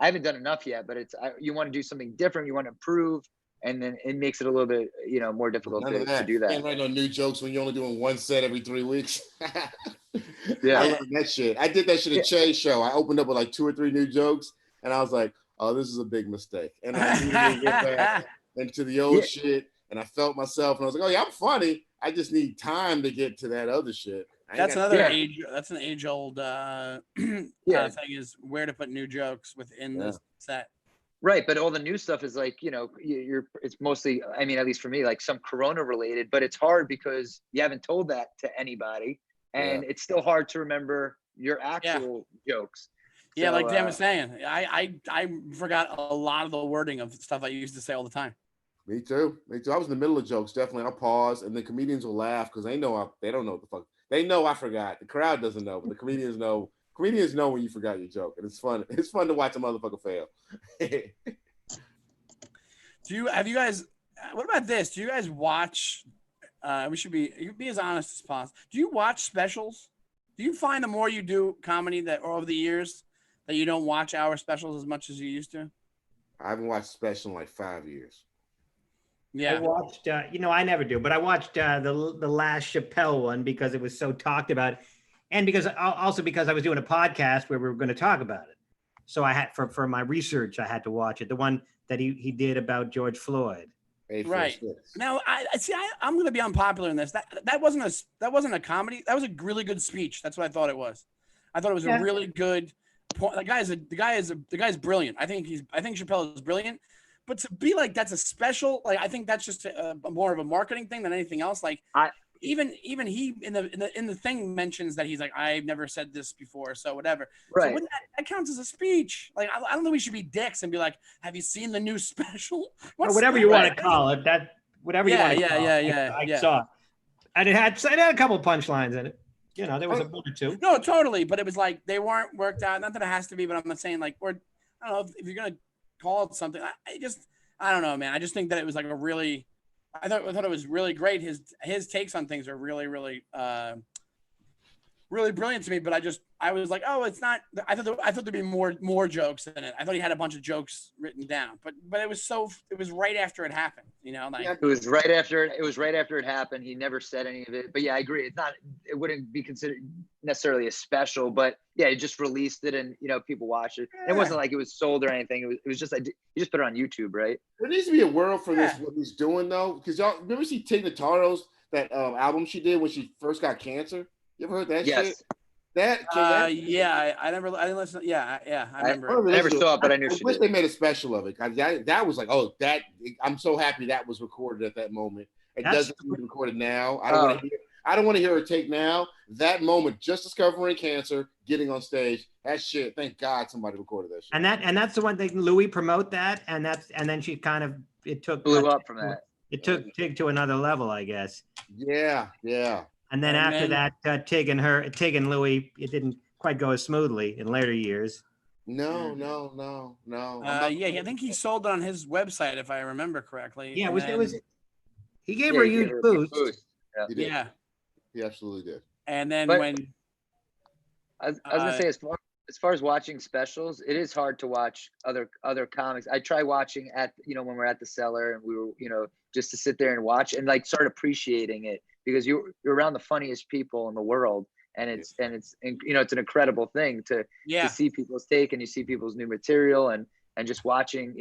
I haven't done enough yet, but you want to do something different. You want to improve. And then it makes it a little bit, more difficult to do that. You can't write no new jokes when you're only doing one set every 3 weeks. Yeah, I learned that shit. I did that shit at Che's show. I opened up with like 2 or 3 new jokes, and I was like, "Oh, this is a big mistake." And I immediately went back into the old shit, and I felt myself, and I was like, "Oh yeah, I'm funny. I just need time to get to that other shit." That's another age. That's an age-old thing is where to put new jokes within the set. Right, but all the new stuff is like, it's mostly, I mean, at least for me, like some Corona related, but it's hard because you haven't told that to anybody, and it's still hard to remember your actual jokes. Yeah, so, like Dan was saying, I forgot a lot of the wording of stuff I used to say all the time. Me too. I was in the middle of jokes. Definitely, I'll pause, and the comedians will laugh because they don't know what the fuck. They know I forgot. The crowd doesn't know, but the comedians know. Comedians know when you forgot your joke, and it's fun. It's fun to watch a motherfucker fail. Have you guys? What about this? Do you guys watch? You be as honest as possible. Do you watch specials? Do you find the more you do comedy or over the years that you don't watch our specials as much as you used to? I haven't watched special in like 5 years. Yeah, I watched. I never do, but I watched the last Chappelle one because it was so talked about. And because I was doing a podcast where we were going to talk about it. So I had, for my research, I had to watch it. The one that he did about George Floyd. Right. Now, I'm going to be unpopular in this. That wasn't a comedy. That was a really good speech. That's what I thought it was. I thought it was a really good point. The guy is brilliant. I think Chappelle is brilliant. But to be like, that's a special, like, I think that's just more of a marketing thing than anything else. Like, even he in the thing mentions that he's like, I've never said this before, so whatever. Right. So that counts as a speech. Like, I don't think we should be dicks and be like, have you seen the new special? Or whatever you want to call it. That whatever you want to call it. I saw it. And it had a couple of punchlines in it. There was a one or two. No, totally. But it was like they weren't worked out. Not that it has to be, but I'm not saying like, or I don't know if you're gonna call it something. I don't know, man. I just think that it was like I thought it was really great. His takes on things are really, really, really brilliant to me. But I was like, oh, it's not. I thought there'd be more jokes in it. I thought he had a bunch of jokes written down. But it was right after it happened. Like it was right after it happened. He never said any of it. But yeah, I agree. It wouldn't be considered necessarily a special. But yeah, he just released it, and people watched it. Yeah. It wasn't like it was sold or anything. It was just he just put it on YouTube, right? There needs to be a world for this. What he's doing though, because y'all remember see Tina Taro's that album she did when she first got cancer. You ever heard that shit? I never. I didn't listen. Yeah, I remember. I never saw it, but I knew. I wish they made a special of it. That was like, I'm so happy that was recorded at that moment. It doesn't be recorded now. I don't want to hear her take now. That moment, just discovering cancer, getting on stage, that shit. Thank God somebody recorded that shit. And that's the one thing Louis promote that, and then she kind of blew up from that. It took Tig to another level, I guess. Yeah. And then after that, Tig and Louis, it didn't quite go as smoothly in later years. No. I think he sold it on his website, if I remember correctly. Yeah, it was. He gave her a huge boost. Yeah. He absolutely did. And then I was gonna say, as far as watching specials, it is hard to watch other comics. I try watching when we're at the Cellar and we were, just to sit there and watch and like start appreciating it, because you're around the funniest people in the world, and it's it's an incredible thing to see people's take, and you see people's new material, and just watching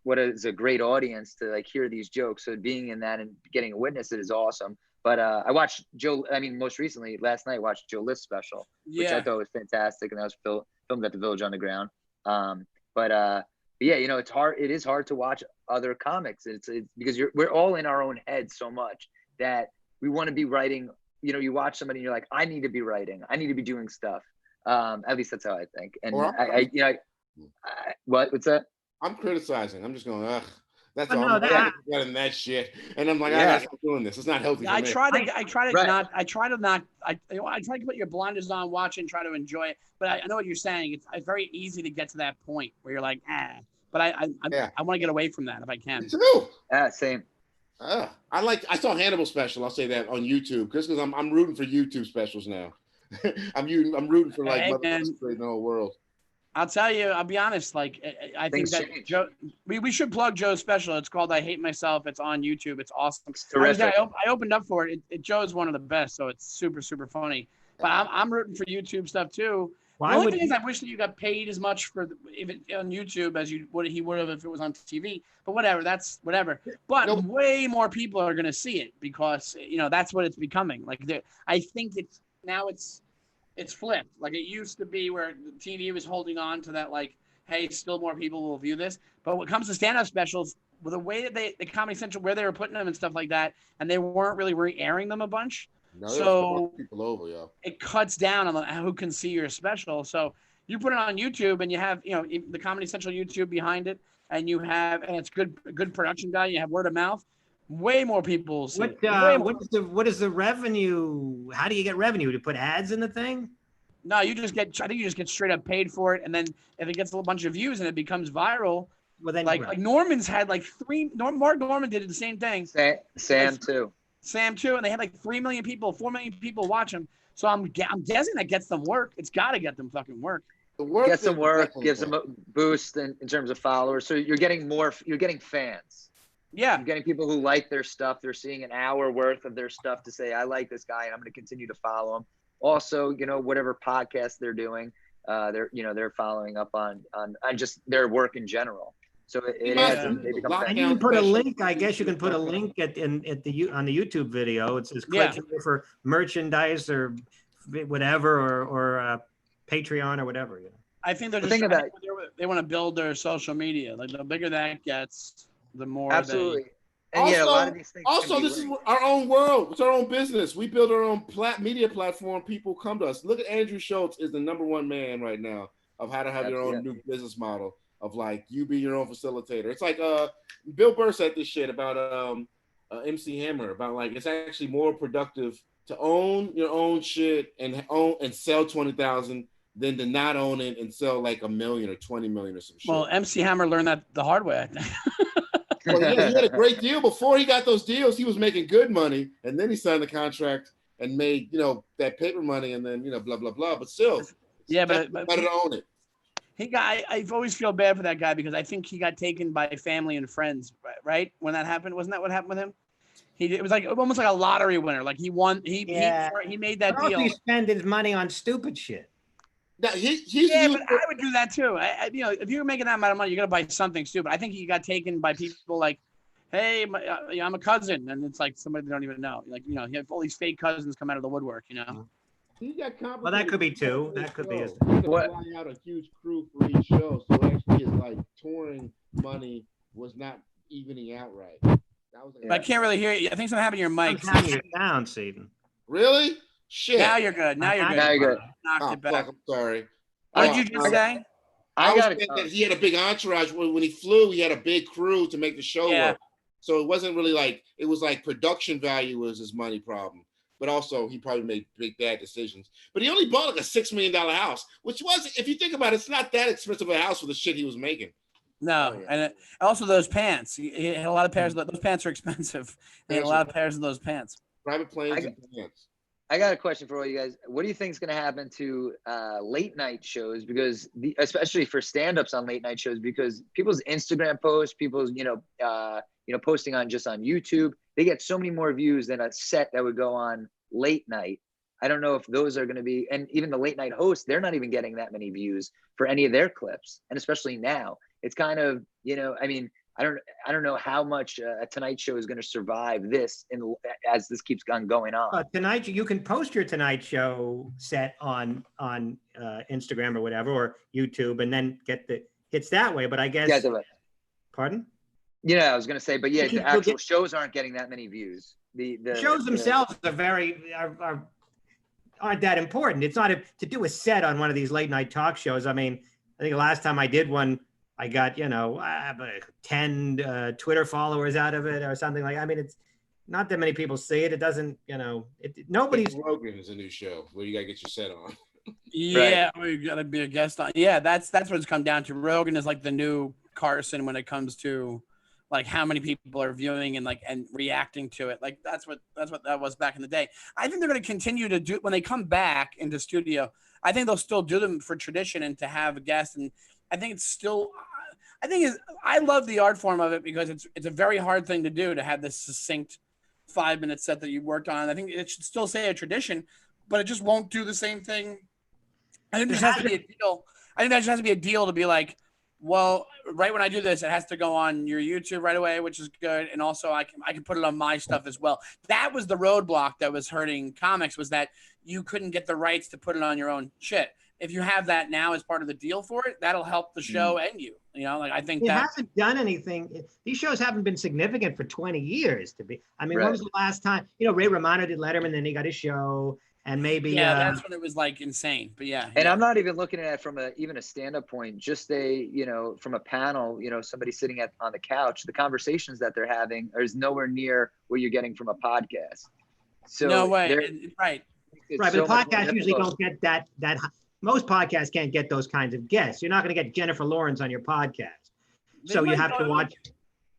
what is a great audience to like hear these jokes. So being in that and getting to witness it is awesome. But I watched most recently last night, watched Joe List's special, which I thought was fantastic, and that was filmed at the Village Underground. But it's hard. It is hard to watch other comics. It's because we're all in our own head so much that we want to be writing. You know, you watch somebody and you're like, I need to be writing. I need to be doing stuff. At least that's how I think. And what's that? I'm criticizing. I'm just going, ugh. That's But all. no, I'm getting that shit, and I'm like, I gotta stop doing this. It's not healthy. For me. I try to put your blinders on, watch and try to enjoy it. But I know what you're saying. It's very easy to get to that point where you're like, ah. But I want to get away from that if I can. Me too. Yeah, same. I saw Hannibal special. I'll say that on YouTube, because I'm rooting for YouTube specials now. I'm rooting for like motherfuckers in the whole world. I'll tell you, I'll be honest. Like, I think that Joe, we should plug Joe's special. It's called "I Hate Myself." It's on YouTube. It's awesome. It's terrific. I opened up for it. Joe's one of the best, so it's super, super funny. But I'm rooting for YouTube stuff too. The only thing is, I wish that you got paid as much for on YouTube as he would have if it was on TV. But whatever, that's whatever. But way more people are going to see it because that's what it's becoming. Like, I think it's flipped. Like, it used to be where the TV was holding on to that, like, hey, still more people will view this. But when it comes to stand-up specials, with the way that the Comedy Central, where they were putting them and stuff like that, and they weren't really re-airing them a bunch. No, so people over, yeah. It cuts down on who can see your special. So you put it on YouTube and you have, the Comedy Central YouTube behind it, and it's good production value. You have word of mouth. Way more people see it. What is the revenue? How do you get revenue? To put ads in the thing? No, I think you just get straight up paid for it. And then if it gets a bunch of views and it becomes viral, well, then like Norman's had like Mark Norman did the same thing. Sam too. And they had like 3 million people, 4 million people watch them. So I'm guessing that gets them work. It's got to get them fucking work. Gets them work, gives them a boost in terms of followers. So you're getting fans. Yeah. You're getting people who like their stuff. They're seeing an hour worth of their stuff to say, I like this guy and I'm going to continue to follow him. Also, whatever podcast they're doing, they're following up on just their work in general. So they become fans. You can put a link. I guess you can put a link on the YouTube video. It says click here for merchandise or whatever, or Patreon or whatever. I think they want to build their social media. Like, the bigger that gets, the more. Absolutely. And a lot of these things. Also, this is our own world. It's our own business. We build our own media platform. People come to us. Look at Andrew Schultz is the #1 man right now of how to have your own new business model of, like, you be your own facilitator. It's like Bill Burr said this shit about MC Hammer, about, like, it's actually more productive to own your own shit and sell 20,000 than to not own it and sell like 1 million or 20 million or some shit. Well, MC Hammer learned that the hard way, I think. Well, he had a great deal. Before he got those deals, he was making good money, and then he signed the contract and made, that paper money, and then, blah, blah, blah. But still, but better to own it. I've always feel bad for that guy because I think he got taken by family and friends, right? When that happened, wasn't that what happened with him? It was like almost like a lottery winner. Like, he won. He made that deal. He spend his money on stupid shit. Now, but I would do that too. If you're making that amount of money, you're gonna buy something stupid. I think he got taken by people like, "Hey, I'm a cousin," and it's like somebody they don't even know. Like, you have all these fake cousins come out of the woodwork. He got complicated. Well, that could be two. That could be. He had to fly out a huge crew for each show, so actually his like touring money was not evening out right. But I can't really hear you. I think something happened to your mic. You're down, Seaton. Really? Shit. Now you're good. Now you're good. Knocked it back. I'm sorry. What did you just say? He had a big entourage. When he flew, he had a big crew to make the show work. So it wasn't really like, it was like production value was his money problem. But also, he probably made big bad decisions. But he only bought like a $6 million house, which was, if you think about it, it's not that expensive a house for the shit he was making. No, and also those pants. He had a lot of pairs. Those pants are expensive. He had a lot of pairs of those pants. Private planes and pants. I got a question for all you guys. What do you think is going to happen to late night shows? Because especially for stand-ups on late night shows, because people's Instagram posts, people's posting on YouTube, they get so many more views than a set that would go on late night. I don't know if those are going to be, and even the late night hosts, they're not even getting that many views for any of their clips, and especially now, it's kind of I don't know how much a Tonight Show is going to survive this as this keeps going on. Tonight, you can post your Tonight Show set on Instagram or whatever, or YouTube, and then get the hits that way. But I guess, pardon? Yeah, I was going to say, but the actual shows aren't getting that many views. The shows themselves aren't that important. It's not to do a set on one of these late night talk shows. I mean, I think the last time I did one, I got 10 Twitter followers out of it or something like. I mean, it's not that many people see it. It doesn't, nobody's. Rogan is a new show where you gotta get your set on. Yeah, we gotta be a guest on. Yeah, that's what it's come down to. Rogan is like the new Carson when it comes to like how many people are viewing and reacting to it. Like that's what that was back in the day. I think they're going to continue to do when they come back into studio. I think they'll still do them for tradition and to have a guest. And I think it's still. I love the art form of it because it's a very hard thing to do to have this succinct 5-minute set that you worked on. I think it should still say a tradition, but it just won't do the same thing. I think there has to be a deal. I think that just has to be a deal to be like, well, right when I do this, it has to go on your YouTube right away, which is good. And also I can put it on my stuff as well. That was the roadblock that was hurting comics, was that you couldn't get the rights to put it on your own shit. If you have that now as part of the deal for it, that'll help the show and you. I think it hasn't done anything. These shows haven't been significant for 20 years to be. I mean, when was the last time? Ray Romano did Letterman, then he got his show. And maybe that's when it was like insane. But and I'm not even looking at it from even a stand-up point, just from a panel, somebody sitting on the couch, the conversations that they're having is nowhere near what you're getting from a podcast. So no way. Right. But podcasts usually don't get that most podcasts can't get those kinds of guests. You're not going to get Jennifer Lawrence on your podcast. So you have to watch.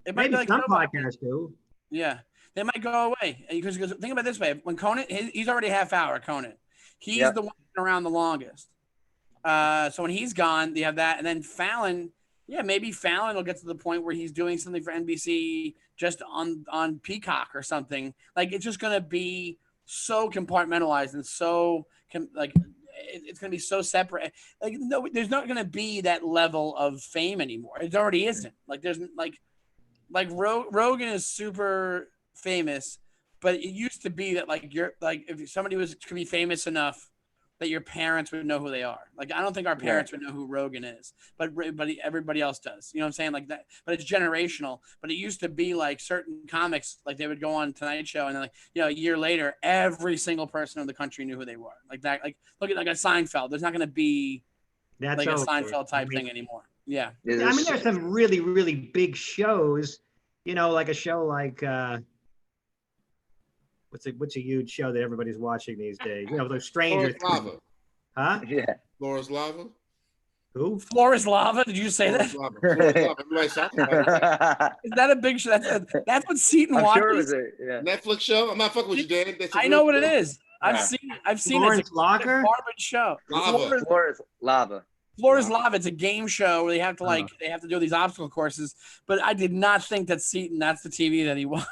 Maybe some podcasts do. Yeah. They might go away because think about it this way: when Conan, he's already half hour. Conan, he's the one around the longest. So when he's gone, you have that, and then Fallon. Yeah, maybe Fallon will get to the point where he's doing something for NBC just on Peacock or something. Like it's just gonna be so compartmentalized and so it's gonna be so separate. Like no, there's not gonna be that level of fame anymore. It already isn't. Like there's Rogan is super famous, but it used to be that if somebody could be famous enough that your parents would know who they are. Like I don't think our parents would know who Rogan is, but everybody else does. You know what I'm saying? Like that, but it's generational. But it used to be like certain comics, like they would go on Tonight Show, and then a year later, every single person in the country knew who they were. Like that. Like look at a Seinfeld. There's not going to be a Seinfeld type thing anymore. Yeah. I mean, there's some really, really big shows. Like a show like. What's a huge show that everybody's watching these days? The Stranger Things. Lava. Huh? Yeah. Floor's Lava. Who? Floor's Lava? Did you say that? Lava. Floor's Lava. Is that a big show? That's what Seaton watches. Sure it was Netflix show. I'm not fucking with you, Dan. I know what it is. I've seen Florence it. It's Locker? a garbage show. Floor's Lava. Floor's Lava. It's a game show where they have to do these obstacle courses. But I did not think that Seaton, that's the TV that he watched.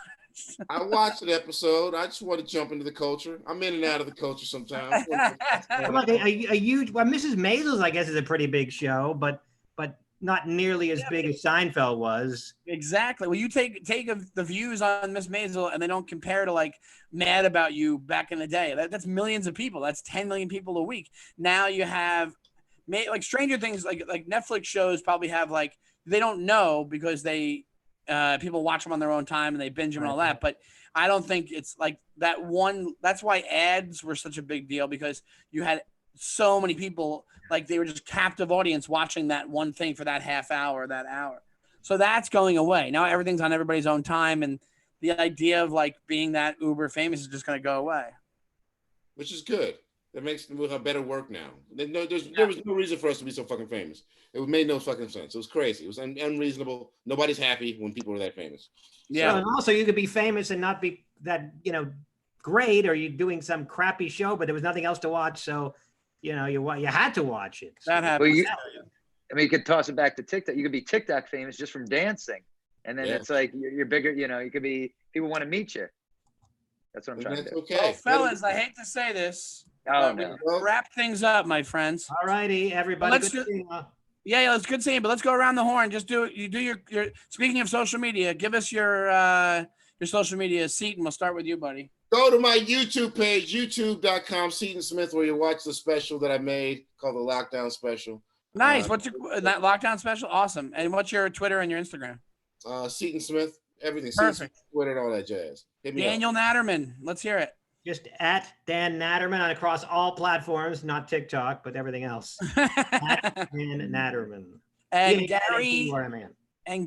I watched an episode. I just want to jump into the culture. I'm in and out of the culture sometimes. Like a huge. Well, Mrs. Maisels, I guess, is a pretty big show, but not nearly as big as Seinfeld was. Exactly. Well, you take the views on Miss Maisel, and they don't compare to like Mad About You back in the day. That's millions of people. That's 10 million people a week. Now you have like Stranger Things, like Netflix shows probably have they don't know because they. People watch them on their own time and they binge them and all that, but I don't think it's like that one. That's why ads were such a big deal, because you had so many people, like they were just captive audience watching that one thing for that half hour, that hour. So that's going away. Now everything's on everybody's own time, and the idea of being that uber famous is just going to go away. Which is good. That makes we'll have better work now. There was no reason for us to be so fucking famous. It made no fucking sense. It was crazy. It was unreasonable. Nobody's happy when people are that famous. Yeah, and also you could be famous and not be that great, or you're doing some crappy show, but there was nothing else to watch, so you had to watch it. That happens. You could toss it back to TikTok. You could be TikTok famous just from dancing, and then it's like you're bigger. You could be, people want to meet you. That's what I'm trying to do. Okay. Well, fellas, I hate to say this. Oh, no. Wrap things up, my friends. All righty, everybody. It's good seeing you, but let's go around the horn. Just do your speaking of social media, give us your social media. Seaton, we'll start with you, buddy. Go to my YouTube page, youtube.com, Seaton Smith, where you watch the special that I made called the Lockdown Special. Nice. What's that Lockdown Special? Awesome. And what's your Twitter and your Instagram? Seaton Smith, everything. Perfect. Twitter and all that jazz. Daniel Naturman. Let's hear it. Just at Dan Naturman across all platforms, not TikTok, but everything else. At Dan Naturman. And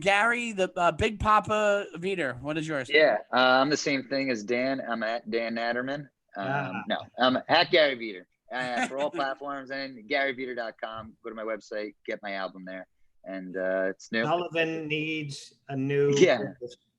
Gary, the Big Papa Vider. What is yours? Yeah, I'm the same thing as Dan. I'm at Dan Naturman. No, I'm at Gary Vider for all platforms, and GaryVider.com. Go to my website, get my album there, and it's new. Sullivan needs a new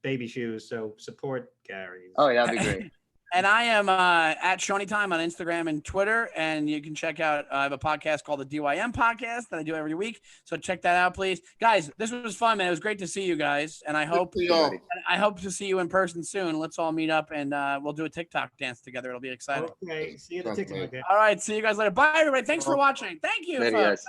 baby shoes, so support Gary. Oh, yeah, that'd be great. And I am at Shawnee Time on Instagram and Twitter. And you can check out, I have a podcast called the DYM Podcast that I do every week. So check that out, please. Guys, this was fun, man. It was great to see you guys. And I hope to see you in person soon. Let's all meet up and we'll do a TikTok dance together. It'll be exciting. Okay. See you at the TikTok. All right. See you guys later. Bye, everybody. Thanks for watching. Thank you.